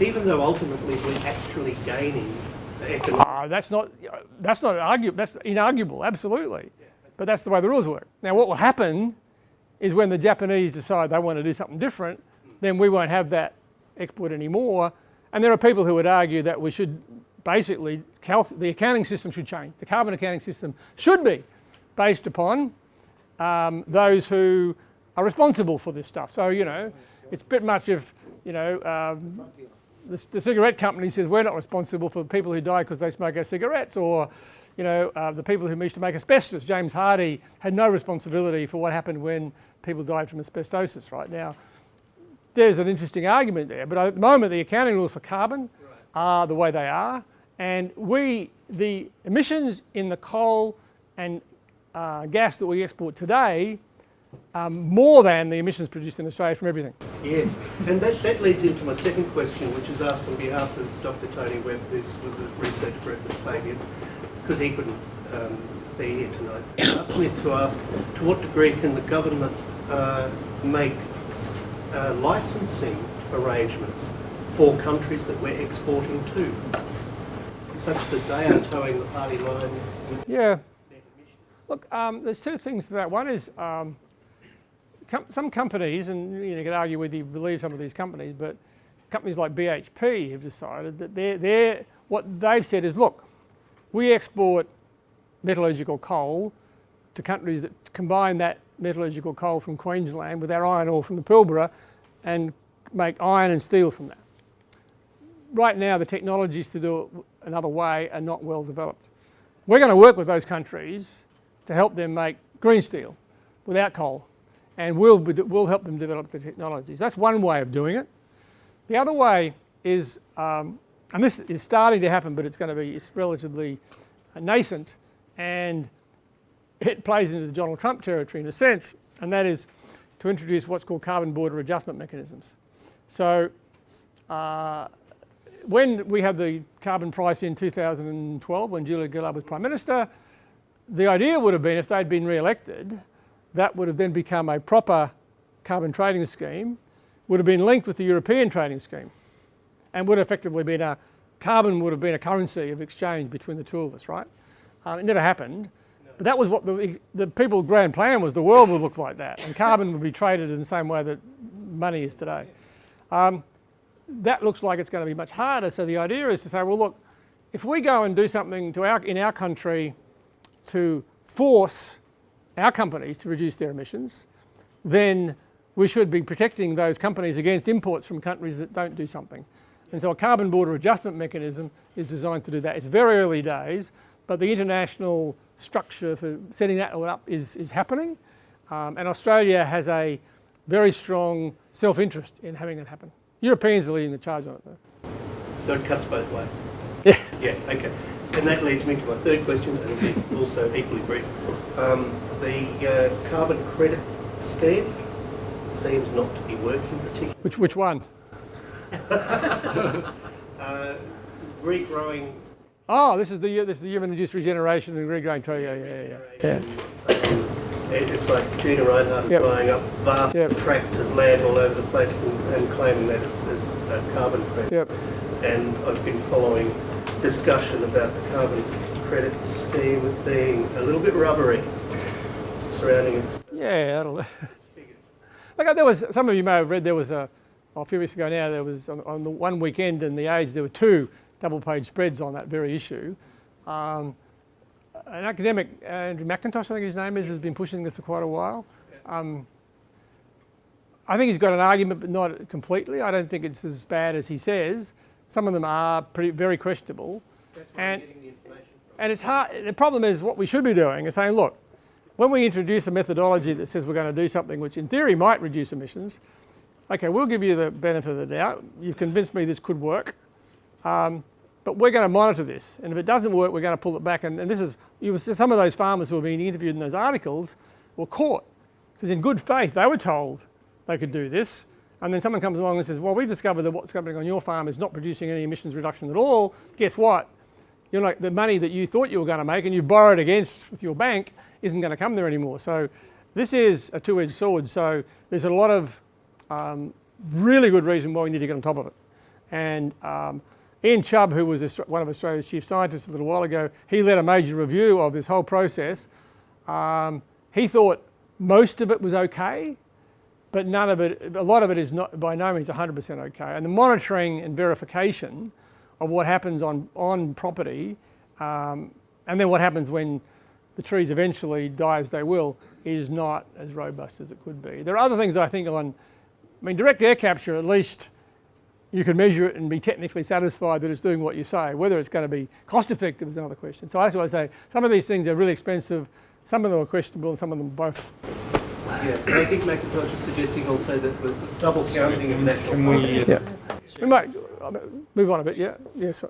Even though ultimately we're actually gaining the economic. That's not arguable. That's inarguable, absolutely. But that's the way the rules work. Now, what will happen is when the Japanese decide they want to do something different, then we won't have that export anymore. And there are people who would argue that we should basically, the accounting system should change. The carbon accounting system should be based upon those who are responsible for this stuff. So, it's a bit much if, the cigarette company says we're not responsible for people who die because they smoke our cigarettes, or, the people who used to make asbestos. James Hardie had no responsibility for what happened when people died from asbestosis. Right now, there's an interesting argument there, but at the moment the accounting rules for carbon are the way they are, and the emissions in the coal and gas that we export today are more than the emissions produced in Australia from everything. Yeah, and that leads into my second question, which is asked on behalf of Dr. Tony Webb, who's with the research group at Fabians, because he couldn't be here tonight. He asked me to ask, to what degree can the government make licensing arrangements for countries that we're exporting to, such that they are towing the party line? Yeah. Look, there's two things to that. One is some companies, and you could argue whether you believe some of these companies, but companies like BHP have decided that what they've said is, look, we export metallurgical coal to countries that combine that metallurgical coal from Queensland with our iron ore from the Pilbara and make iron and steel from that. Right now, the technologies to do it another way are not well developed. We're going to work with those countries to help them make green steel without coal, and we'll help them develop the technologies. That's one way of doing it. The other way is, and this is starting to happen, but it's relatively nascent, and it plays into the Donald Trump territory in a sense, and that is to introduce what's called carbon border adjustment mechanisms. So when we had the carbon price in 2012, when Julia Gillard was Prime Minister, the idea would have been, if they'd been re-elected, that would have then become a proper carbon trading scheme, would have been linked with the European trading scheme, and would have effectively been carbon would have been a currency of exchange between the two of us, right? It never happened, but that was what the people's grand plan was. The world would look like that, and carbon would be traded in the same way that money is today. That looks like it's going to be much harder, so the idea is to say, well, look, if we go and do something in our country to force our companies to reduce their emissions, then we should be protecting those companies against imports from countries that don't do something. And so a carbon border adjustment mechanism is designed to do that. It's very early days, but the international structure for setting that all up is happening. And Australia has a very strong self-interest in having it happen. Europeans are leading the charge on it, though. So it cuts both ways? Yeah. Yeah, okay. And that leads me to my third question, and it'll be also equally brief. The carbon credit scheme seems not to be working particularly. Which one? Regrowing. Oh, this is the human-induced regeneration and regrowing tree. Yeah. It's like Gina Reinhardt is buying up vast tracts of land all over the place and claiming that it's a carbon credit. Yep. And I've been following discussion about the carbon credit scheme as being a little bit rubbery surrounding it. Yeah, that'll. Look, there was, some of you may have read, there was a few weeks ago now, there was on the one weekend in The Age, there were 2 double-page spreads on that very issue. An academic, Andrew McIntosh, I think his name is, has been pushing this for quite a while. I think he's got an argument, but not completely. I don't think it's as bad as he says. Some of them are very questionable. That's where I'm getting the information from. And it's hard. The problem is what we should be doing is saying, look, when we introduce a methodology that says we're going to do something which in theory might reduce emissions, okay, we'll give you the benefit of the doubt. You've convinced me this could work, but we're going to monitor this. And if it doesn't work, we're going to pull it back. And this is, some of those farmers who were being interviewed in those articles were caught because in good faith they were told they could do this. And then someone comes along and says, well, we discovered that what's happening on your farm is not producing any emissions reduction at all. Guess what? You're like, the money that you thought you were going to make and you borrowed against with your bank isn't going to come there anymore. So this is a two-edged sword. So there's a lot of really good reason why we need to get on top of it. And Ian Chubb, who was one of Australia's chief scientists a little while ago, he led a major review of this whole process. He thought most of it was okay, but none of it, a lot of it is not, by no means 100% okay. And the monitoring and verification of what happens on property, and then what happens when the trees eventually die as they will, is not as robust as it could be. There are other things that I think direct air capture, at least you can measure it and be technically satisfied that it's doing what you say. Whether it's going to be cost effective is another question. So that's why I say some of these things are really expensive, some of them are questionable, and some of them both. Yeah, and I think McIntosh is suggesting also that the double counting of national We might move on a bit, yeah? Yes.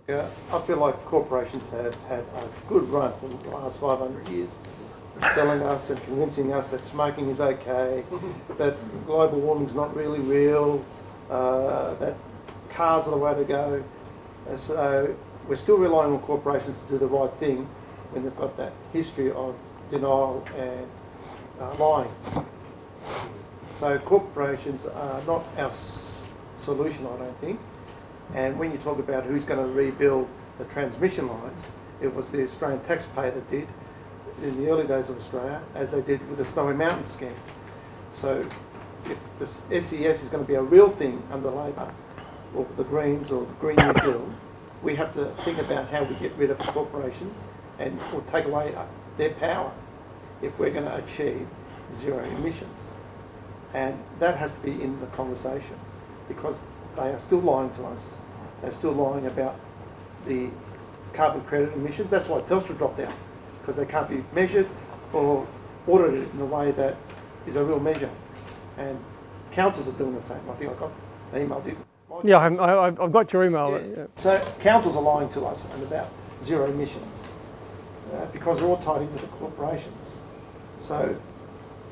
Yeah, I feel like corporations have had a good run for the last 500 years, selling us and convincing us that smoking is okay, that global warming is not really real, that cars are the way to go. And so we're still relying on corporations to do the right thing when they've got that history of denial and lying. So corporations are not our solution, I don't think. And when you talk about who's going to rebuild the transmission lines, it was the Australian taxpayer that did in the early days of Australia, as they did with the Snowy Mountains scheme. So if the SES is going to be a real thing under Labor, or the Greens, or the Green New Deal, we have to think about how we get rid of corporations and or take away their power if we're going to achieve zero emissions. And that has to be in the conversation, because they are still lying to us. They're still lying about the carbon credit emissions. That's why Telstra dropped out, because they can't be measured or audited in a way that is a real measure. And councils are doing the same. I think I got an email. Yeah, I've got your email. Yeah. Yeah. So councils are lying to us and about zero emissions because they're all tied into the corporations. So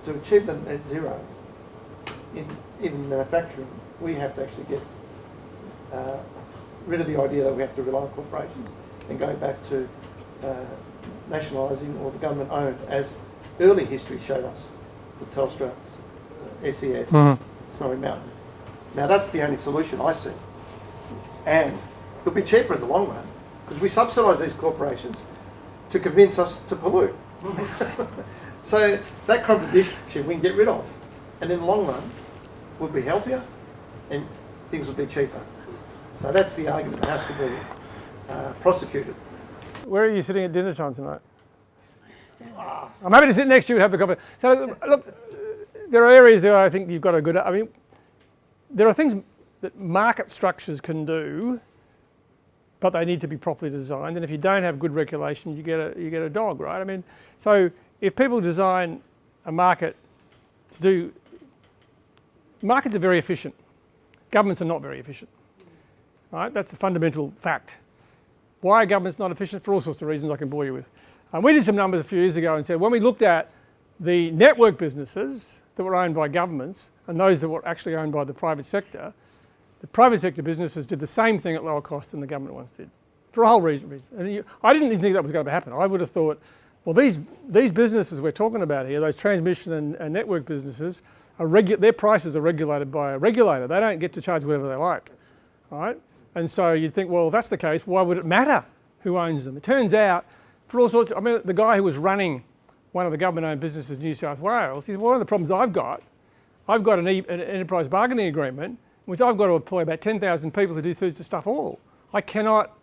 to achieve the net zero in manufacturing, we have to actually get rid of the idea that we have to rely on corporations and go back to nationalising or the government owned, as early history showed us with Telstra, SES, Snowy Mountain. Now that's the only solution I see. And it'll be cheaper in the long run because we subsidise these corporations to convince us to pollute. So that contradiction we can get rid of. And in the long run, we'll be healthier and things will be cheaper. So that's the argument that has to be prosecuted. Where are you sitting at dinner time tonight? I'm happy to sit next to you and have the coffee. So look, there are areas there I think you've got a good, there are things that market structures can do, but they need to be properly designed. And if you don't have good regulation, you get a dog, right? So if people design a market to do, markets are very efficient. Governments are not very efficient, right? That's a fundamental fact. Why are governments not efficient? For all sorts of reasons I can bore you with. We did some numbers a few years ago and said when we looked at the network businesses that were owned by governments and those that were actually owned by the private sector businesses did the same thing at lower cost than the government ones did, for a whole reason. And I didn't even think that was going to happen. I would have thought, well, these businesses we're talking about here, those transmission and network businesses, their prices are regulated by a regulator. They don't get to charge whatever they like, right? And so you'd think, well, if that's the case, why would it matter who owns them. It turns out, for all sorts of, I mean, the guy who was running one of the government-owned businesses in New South Wales, he said, one of the problems I've got an enterprise bargaining agreement, which I've got to employ about 10,000 people to do sorts of stuff all. I cannot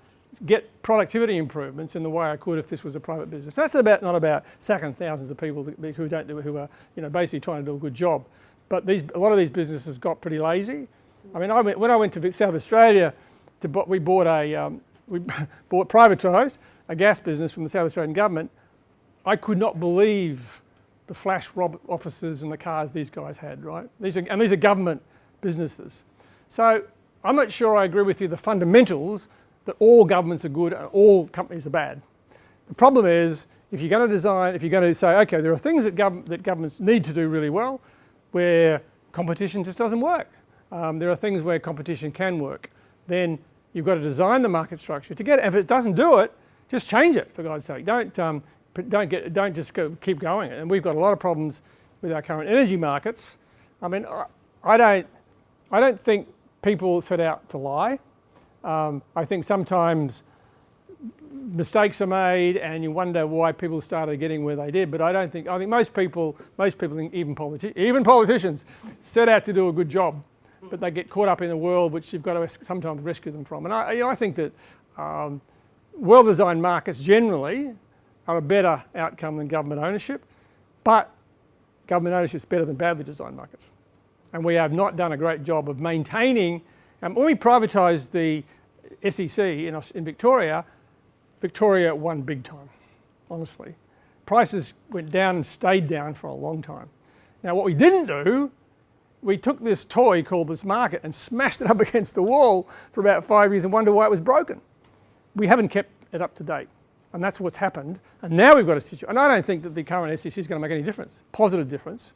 get productivity improvements in the way I could if this was a private business. That's not about sacking thousands of people who are basically trying to do a good job. But a lot of these businesses got pretty lazy. I mean, when I went to South Australia, we privatised a gas business from the South Australian government. I could not believe the flash offices and the cars these guys had, right? These are government businesses. So I'm not sure I agree with you, the fundamentals, that all governments are good and all companies are bad. The problem is, if you're going to say, okay, there are things that governments need to do really well, where competition just doesn't work. There are things where competition can work. Then you've got to design the market structure to get it. If it doesn't do it, just change it, for God's sake. Don't just keep going. And we've got a lot of problems with our current energy markets. I mean, I don't think people set out to lie. I think sometimes mistakes are made and you wonder why people started getting where they did, but I think most people, even politicians, set out to do a good job, but they get caught up in a world which you've got to sometimes rescue them from. And I think that well-designed markets generally are a better outcome than government ownership, but government ownership is better than badly designed markets. And we have not done a great job of maintaining. When we privatised the SEC in Victoria, Victoria won big time, honestly. Prices went down and stayed down for a long time. Now what we didn't do, we took this toy called this market and smashed it up against the wall for about 5 years and wondered why it was broken. We haven't kept it up to date. And that's what's happened. And now we've got a situation. And I don't think that the current SEC is going to make any difference, positive difference.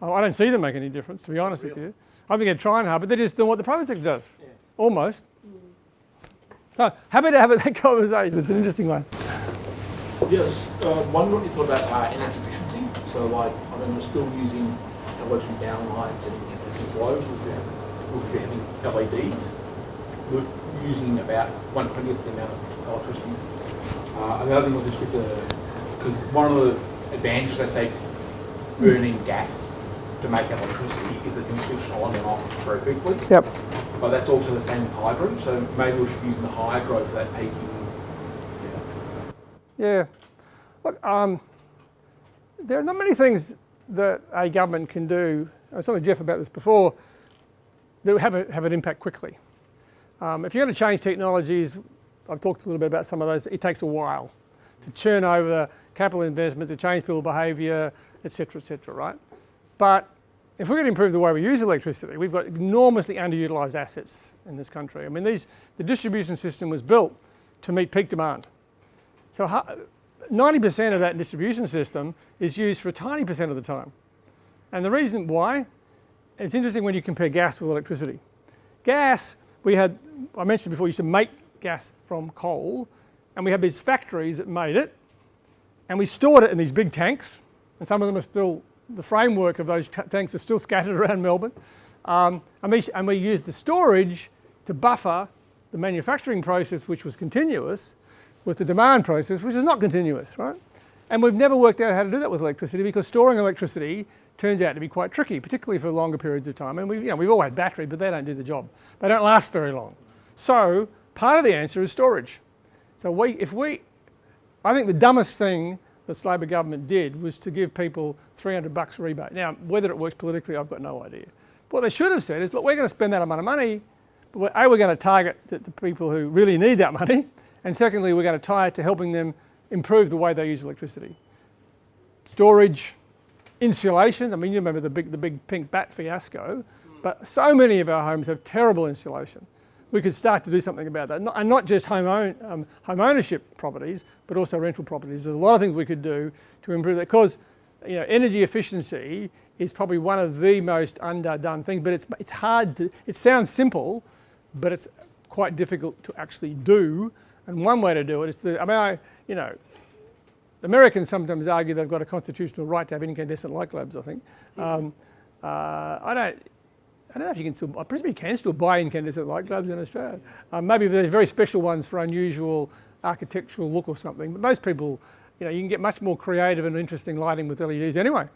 I don't see them make any difference, to be honest with you. I think they're trying hard, but they're just doing what the private sector does, almost. So happy to have that conversation. It's an interesting one. Yes, one what you thought about energy efficiency. So like, I mean, we're still using working downlights and globes. We're having LEDs. We're using about 1/20th the amount of electricity. Another thing was just with because one of the advantages, I say, burning gas to make electricity is that you can switch on and off very quickly. Yep. But that's also the same with hydro, so maybe we should be using the hydro for that peaking. Yeah. Look, there are not many things that a government can do. I was talking to Jeff about this before, that have an impact quickly. If you're going to change technologies, I've talked a little bit about some of those, it takes a while to churn over capital investment, to change people's behaviour, etc., right? But if we're going to improve the way we use electricity, we've got enormously underutilised assets in this country. I mean, the distribution system was built to meet peak demand. So 90% of that distribution system is used for a tiny percent of the time. And the reason why, it's interesting when you compare gas with electricity. Gas, I mentioned before, used to make gas from coal, and we had these factories that made it, and we stored it in these big tanks, and some of them are still, the framework of those tanks are still scattered around Melbourne, and we used the storage to buffer the manufacturing process, which was continuous, with the demand process, which is not continuous, right? And we've never worked out how to do that with electricity, because storing electricity turns out to be quite tricky, particularly for longer periods of time. And we've all had battery, but they don't do the job. They don't last very long. So part of the answer is storage. So I think the dumbest thing the Labor government did was to give people $300 rebate. Now, whether it works politically, I've got no idea. What they should have said is, look, we're going to spend that amount of money, but we're going to target the people who really need that money, and secondly, we're going to tie it to helping them improve the way they use electricity. Storage, insulation. I mean, you remember the big pink bat fiasco, but so many of our homes have terrible insulation. We could start to do something about that, and not just home ownership properties, but also rental properties. There's a lot of things we could do to improve that, because energy efficiency is probably one of the most underdone things. But it's hard to. It sounds simple, but it's quite difficult to actually do. And one way to do it is the Americans sometimes argue they've got a constitutional right to have incandescent light globes, I think. I don't know if you can still, I presume you can still buy incandescent light globes in Australia. Maybe there's very special ones for unusual architectural look or something. But most people, you can get much more creative and interesting lighting with LEDs anyway.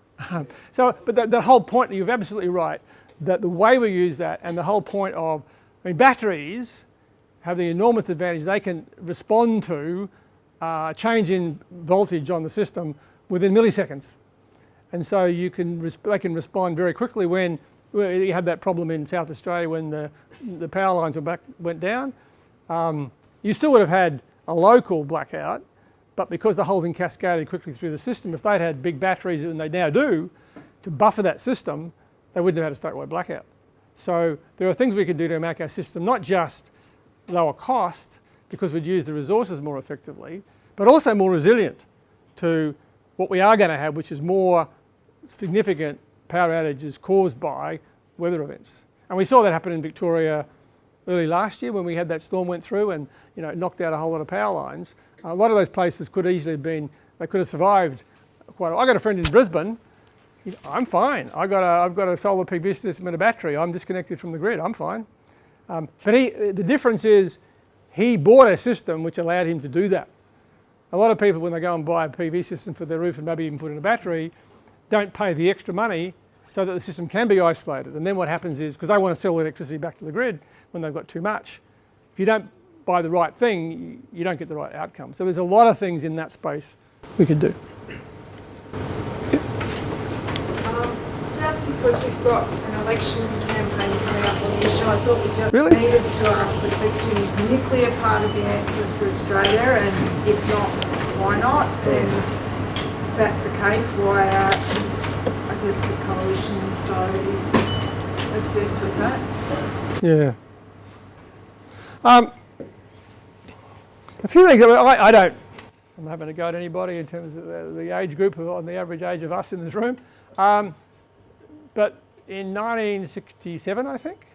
But the whole point, you're absolutely right, that the way we use that and the whole point of, batteries have the enormous advantage they can respond to change in voltage on the system within milliseconds. And so they can respond very quickly when you had that problem in South Australia when the power lines went down. You still would have had a local blackout, but because the whole thing cascaded quickly through the system, if they'd had big batteries, and they now do, to buffer that system, they wouldn't have had a statewide blackout. So there are things we could do to make our system not just lower cost, because we'd use the resources more effectively, but also more resilient to what we are going to have, which is more significant power outages caused by weather events. And we saw that happen in Victoria early last year when we had that storm went through and it knocked out a whole lot of power lines. A lot of those places could easily have been, they could have survived quite. I got a friend in Brisbane. I'm fine. I've got a solar PV system and a battery. I'm disconnected from the grid. I'm fine. But the difference is he bought a system which allowed him to do that. A lot of people, when they go and buy a PV system for their roof and maybe even put in a battery, don't pay the extra money so that the system can be isolated. And then what happens is, because they want to sell electricity back to the grid when they've got too much, if you don't buy the right thing, you don't get the right outcome. So there's a lot of things in that space we could do. Just because we've got an election campaign coming up on the issue, I thought we just Really? needed to ask the question, is nuclear part of the answer for Australia? And if not, why not? And if that's the case, why is, I guess, the coalition so obsessed with that? Yeah. A few things. I don't. I'm not having to go at anybody in terms of the age group, on the average age of us in this room. But in 1967, I think,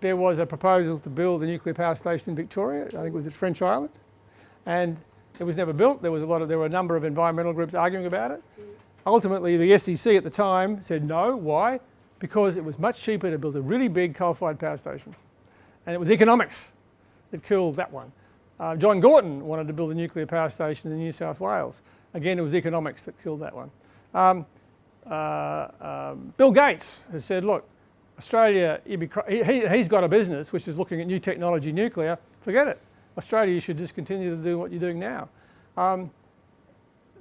there was a proposal to build a nuclear power station in Victoria. I think it was at French Island, and it was never built. There were a number of environmental groups arguing about it. Ultimately, the SEC at the time said no. Why? Because it was much cheaper to build a really big coal-fired power station, and it was economics that killed that one. John Gorton wanted to build a nuclear power station in New South Wales. Again, it was economics that killed that one. Bill Gates has said, look, Australia, he's got a business which is looking at new technology, nuclear. Forget it. Australia, you should just continue to do what you're doing now.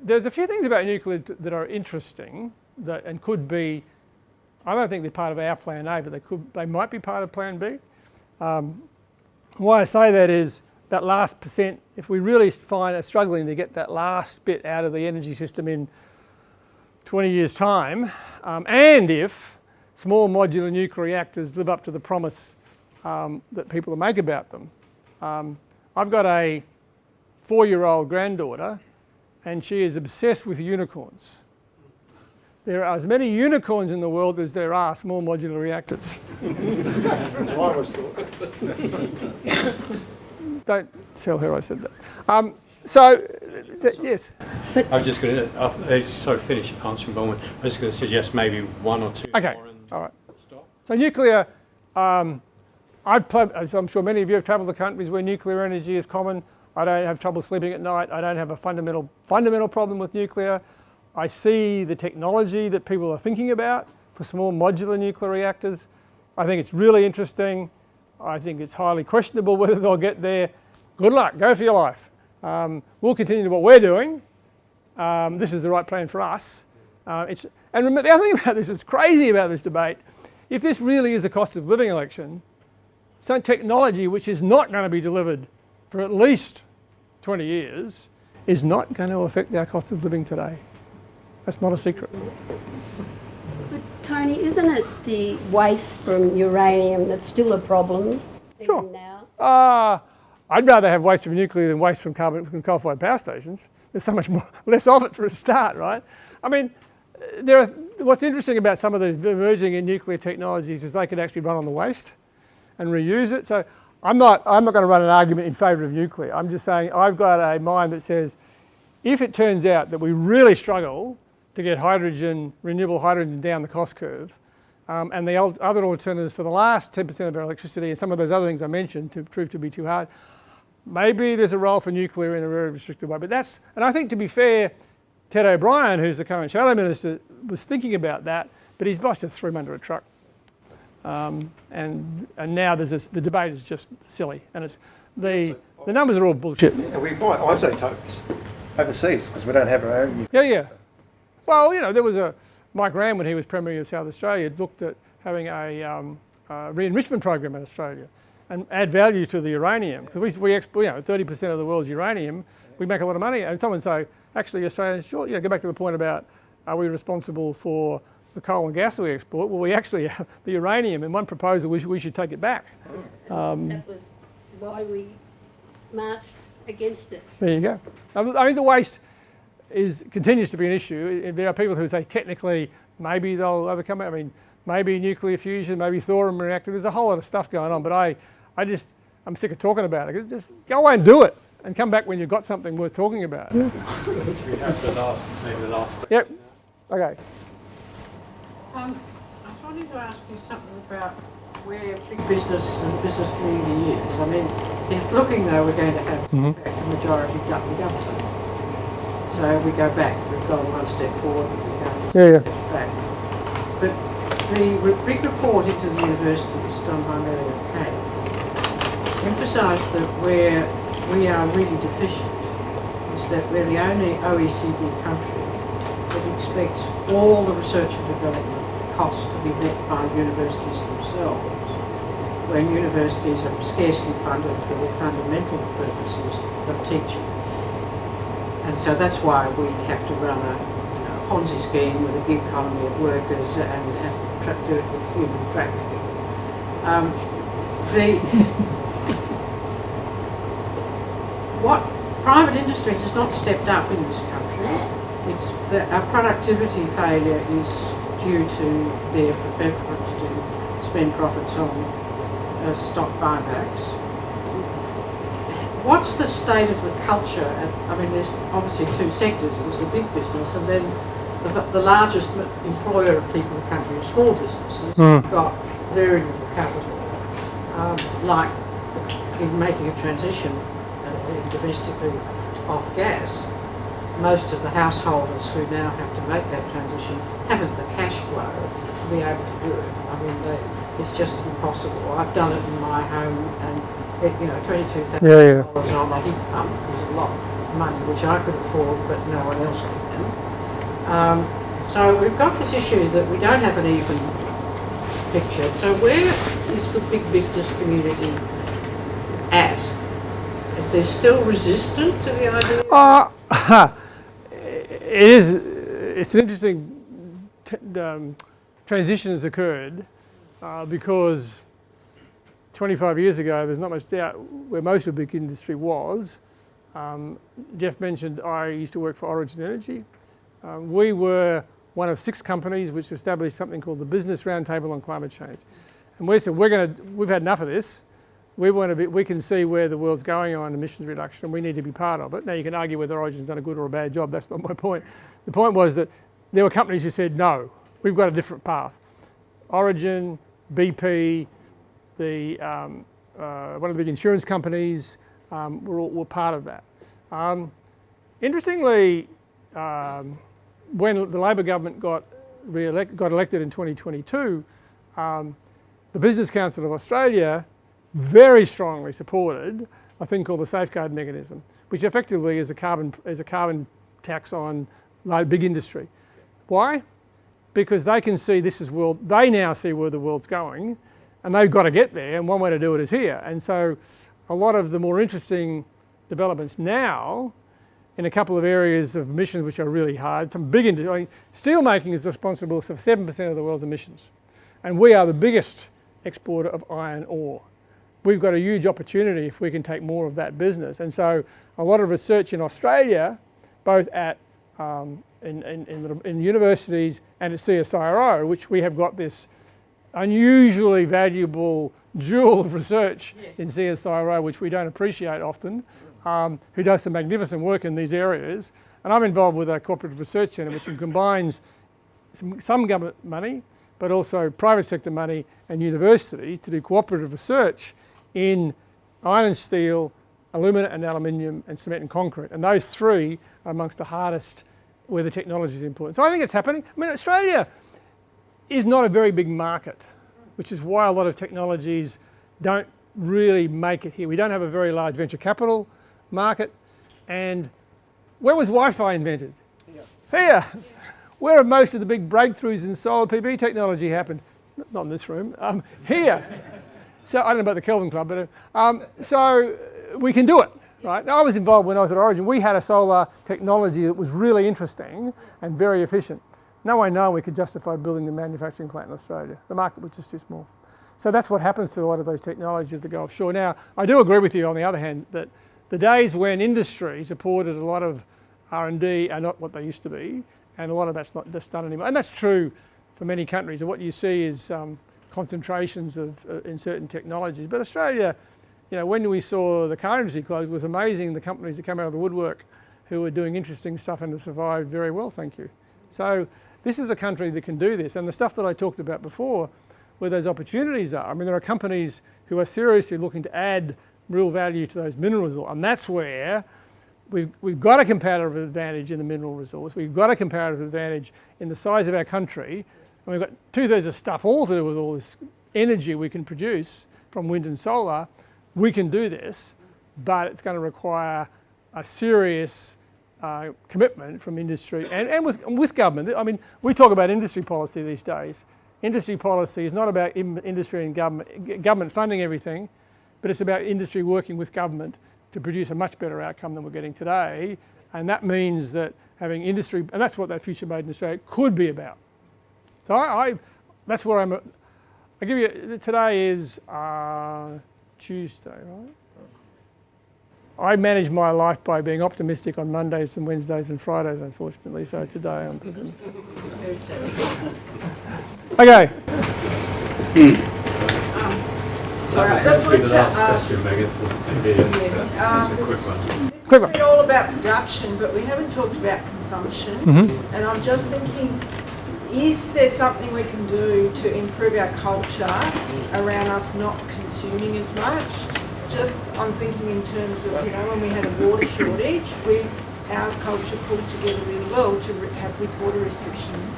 There's a few things about nuclear that are interesting and could be, I don't think they're part of our plan A, but they might be part of plan B. Why I say that is that last percent, if we really find struggling to get that last bit out of the energy system in 20 years' time, and if small modular nuclear reactors live up to the promise that people make about them. I've got a 4-year-old granddaughter, and she is obsessed with unicorns. There are as many unicorns in the world as there are small modular reactors. That's what I always thought. Don't tell her I said that. So, yes. I was just going to, finish answering Bowman. I was just going to suggest maybe one or two Okay, more and all right. stop. So nuclear, as I'm sure many of you have travelled to countries where nuclear energy is common. I don't have trouble sleeping at night. I don't have a fundamental problem with nuclear. I see the technology that people are thinking about for small modular nuclear reactors. I think it's really interesting. I think it's highly questionable whether they'll get there. Good luck, go for your life. We'll continue to what we're doing. This is the right plan for us. And remember, the other thing about this is crazy about this debate. If this really is the cost of living election, some technology which is not going to be delivered for at least 20 years is not going to affect our cost of living today. That's not a secret. But Tony, isn't it the waste from uranium that's still a problem Sure. even now? I'd rather have waste from nuclear than waste from coal-fired power stations. There's so much less of it for a start, right? I mean, what's interesting about some of the emerging in nuclear technologies is they could actually run on the waste and reuse it. So I'm not going to run an argument in favour of nuclear. I'm just saying I've got a mind that says if it turns out that we really struggle to get renewable hydrogen down the cost curve, and the other alternatives for the last 10% of our electricity and some of those other things I mentioned to prove to be too hard, maybe there's a role for nuclear in a very restricted way. But that's, and I think to be fair, Ted O'Brien, who's the current Shadow Minister, was thinking about that, but his boss just threw him under a truck. And now there's the debate is just silly, and it's the numbers are all bullshit. Yeah, we buy isotopes overseas because we don't have our own. Yeah. Well, you know, there was Mike Rann, when he was Premier of South Australia, looked at having a re-enrichment program in Australia and add value to the uranium, because we export, 30% of the world's uranium, we make a lot of money. And someone say, actually, Australia, sure, go back to the point about, are we responsible for the coal and gas we export? Well, we actually have the uranium. In one proposal, we should take it back. That was why we marched against it. There you go. I mean, the waste continues to be an issue. There are people who say technically maybe they'll overcome it. I mean, maybe nuclear fusion, maybe thorium reactor. There's a whole lot of stuff going on, but I'm sick of talking about it. Just go away and do it, and come back when you've got something worth talking about. We have the last. Yep. Okay. I was wanting to ask you something about where big business and business community is. I mean, it's looking though we're going to have a majority government. So we go back. We've gone one step forward and we go back. But the big report into the universities done by Mary Kay emphasised that where we are really deficient is that we're the only OECD country that expects all the research and development costs to be met by universities themselves, when universities are scarcely funded for the fundamental purposes of teaching. And so that's why we have to run a Ponzi scheme with a gig economy of workers and do it with human trafficking. What private industry has not stepped up in this country. It's that our productivity failure is due to their preference to spend profits on stock buybacks. What's the state of the culture? I mean, there's obviously two sectors. There's the big business, and then the largest employer of people in the country are small businesses who've got very little capital. Like in making a transition domestically off gas, most of the householders who now have to make that transition haven't the cash flow to be able to do it. I mean, it's just impossible. I've done it in my home, and $22,000 on my heat pump is a lot of money which I could afford, but no one else can. So we've got this issue that we don't have an even picture. So where is the big business community at? If they're still resistant to the idea? It's an interesting transition has occurred because 25 years ago, there's not much doubt where most of the big industry was. Jeff mentioned I used to work for Origin Energy. We were one of 6 companies which established something called the Business Roundtable on Climate Change. And we said, we've had enough of this. We can see where the world's going on emissions reduction, and we need to be part of it. Now you can argue whether Origin's done a good or a bad job, that's not my point. The point was that there were companies who said, no, we've got a different path. Origin, BP, one of the big insurance companies were part of that. Interestingly, when the Labor government got elected in 2022, the Business Council of Australia very strongly supported a thing called the safeguard mechanism, which effectively is a carbon tax on big industry. Why? Because they can see they now see where the world's going, and they've got to get there, and one way to do it is here. And so a lot of the more interesting developments now in a couple of areas of emissions which are really hard, some big industry, I mean, steel making is responsible for 7% of the world's emissions, and we are the biggest exporter of iron ore. We've got a huge opportunity if we can take more of that business. And so a lot of research in Australia, both at in universities and at CSIRO, which we have got this unusually valuable jewel of research in CSIRO, which we don't appreciate often, who does some magnificent work in these areas. And I'm involved with a cooperative research centre which combines some government money, but also private sector money and universities to do cooperative research in iron and steel, alumina and aluminium and cement and concrete. And those three are amongst the hardest where the technology is important. So I think it's happening. I mean, Australia is not a very big market, which is why a lot of technologies don't really make it here. We don't have a very large venture capital market. And where was Wi-Fi invented? Here. Where have most of the big breakthroughs in solar PV technology happened? Not in this room, here. So I don't know about the Kelvin Club, but so we can do it, right? Now, I was involved when I was at Origin. We had a solar technology that was really interesting and very efficient. No one knew we could justify building a manufacturing plant in Australia. The market was just too small. So that's what happens to a lot of those technologies that go offshore. Now, I do agree with you on the other hand that the days when industry supported a lot of R&D are not what they used to be, and a lot of that's not just done anymore. And that's true for many countries. And what you see is concentrations in certain technologies. But Australia, you know, when we saw the car industry close, it was amazing the companies that came out of the woodwork who were doing interesting stuff and have survived very well, thank you. So this is a country that can do this. And the stuff that I talked about before, where those opportunities are, I mean, there are companies who are seriously looking to add real value to those mineral resources. And that's where we've got a comparative advantage in the mineral resource. We've got a comparative advantage in the size of our country. And we've got 2/3 of stuff all to do with all this energy we can produce from wind and solar. We can do this, but it's going to require a serious commitment from industry and with government. I mean, we talk about industry policy these days. Industry policy is not about industry and government funding everything, but it's about industry working with government to produce a much better outcome than we're getting today. And that means that having industry, and that's what that Future Made in Australia could be about. So that's where I'm at. I give you, today is Tuesday, right? I manage my life by being optimistic on Mondays and Wednesdays and Fridays, unfortunately. So today I'm pessimistic. Okay. Sorry, I just wanted to ask. Question, Megan. This can be a quick one. Quick one. This is all about production, but we haven't talked about consumption. Mm-hmm. And I'm just thinking, is there something we can do to improve our culture around us not consuming as much? Just, I'm thinking in terms of, you know, when we had a water shortage, our culture pulled together really well to have with water restrictions.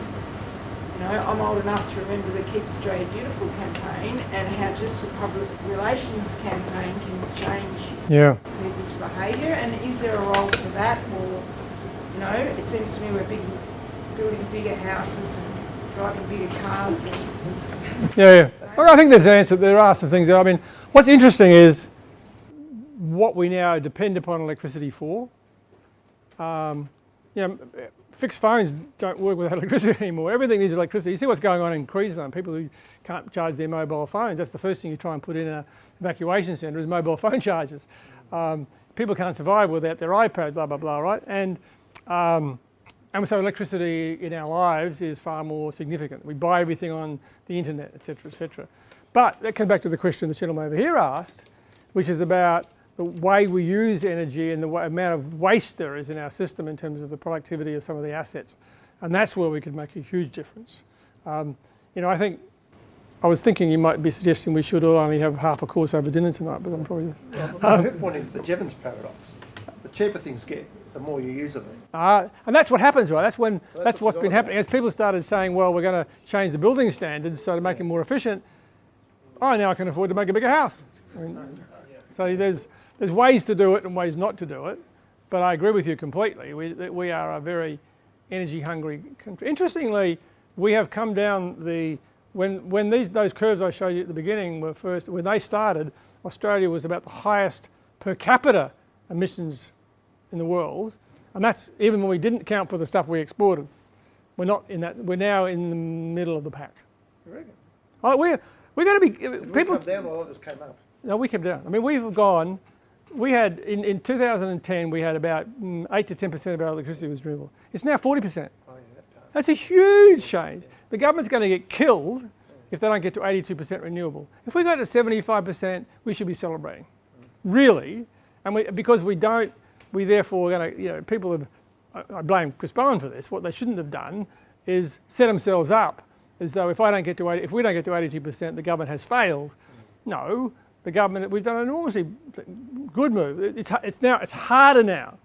You know, I'm old enough to remember the Keep Australia Beautiful campaign and how just the public relations campaign can change people's behaviour. And is there a role for that? Or, you know, it seems to me we're building bigger houses and driving bigger cars. Yeah. Well, I think there's an answer. There are some things. I mean, what's interesting is what we now depend upon electricity for. You know, fixed phones don't work without electricity anymore. Everything needs electricity. You see what's going on in Queensland. People who can't charge their mobile phones, that's the first thing you try and put in an evacuation centre is mobile phone chargers. People can't survive without their iPad, blah, blah, blah, right? And so electricity in our lives is far more significant. We buy everything on the internet, et cetera, et cetera. But that comes back to the question the gentleman over here asked, which is about the way we use energy and the amount of waste there is in our system in terms of the productivity of some of the assets. And that's where we could make a huge difference. You know, I was thinking you might be suggesting we should all only have half a course over dinner tonight, but I'm probably... My point is the Jevons paradox. The cheaper things get, the more you use of them. And that's what happens, right? That's when So that's what's what been it's all happening. As people started saying, well, we're going to change the building standards so to make it more efficient, now I can afford to make a bigger house. I mean, so there's ways to do it and ways not to do it, but I agree with you completely. We are a very energy-hungry country. Interestingly, we have come down when those curves I showed you at the beginning were first, when they started, Australia was about the highest per capita emissions in the world, and that's even when we didn't count for the stuff we exported. We're not in that. We're now in the middle of the pack. You reckon? Oh, we're going to be Did people. we come down while others came up? No, we came down. I mean, we've gone. We had in 2010 we had about 8 to 10% of our electricity was renewable. It's now 40%. Oh, yeah, that time. That's a huge change. The government's going to get killed if they don't get to 82% renewable. If we go to 75%, we should be celebrating, really. And because we don't, we therefore are going to, you know, people have, I blame Chris Bowen for this, what they shouldn't have done is set themselves up as though if we don't get to 82%, the government has failed. No, the government, we've done an enormously good move. It's harder now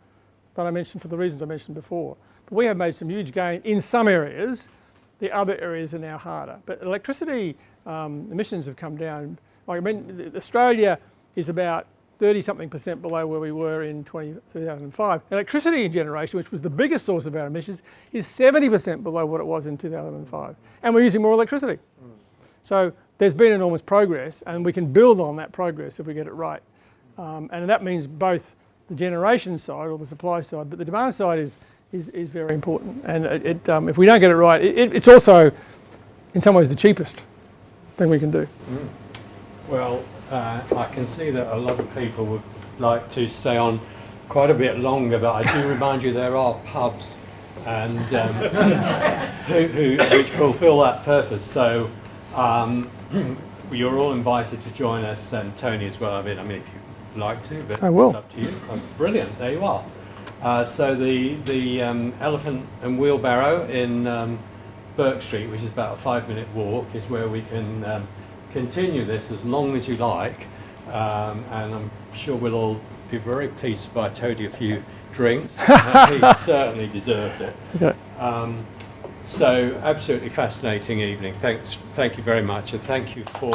than I mentioned for the reasons I mentioned before. But we have made some huge gain in some areas. The other areas are now harder. But electricity emissions have come down. Like I mean, Australia is about 30-something% below where we were in 2005. Electricity generation, which was the biggest source of our emissions, is 70% below what it was in 2005. And we're using more electricity. So there's been enormous progress, and we can build on that progress if we get it right. And that means both the generation side or the supply side, but the demand side is very important. And if we don't get it right, it's also, in some ways, the cheapest thing we can do. Well, I can see that a lot of people would like to stay on quite a bit longer, but I do remind you there are pubs and which fulfil that purpose. So you're all invited to join us, and Tony as well. I mean, if you'd like to, but I will. It's up to you. Oh, brilliant, there you are. So the Elephant and Wheelbarrow in Burke Street, which is about a 5-minute walk, is where we can continue this as long as you like, and I'm sure we'll all be very pleased to buy Toadie a few drinks. He certainly deserves it. Okay. So absolutely fascinating evening. Thank you very much, and thank you for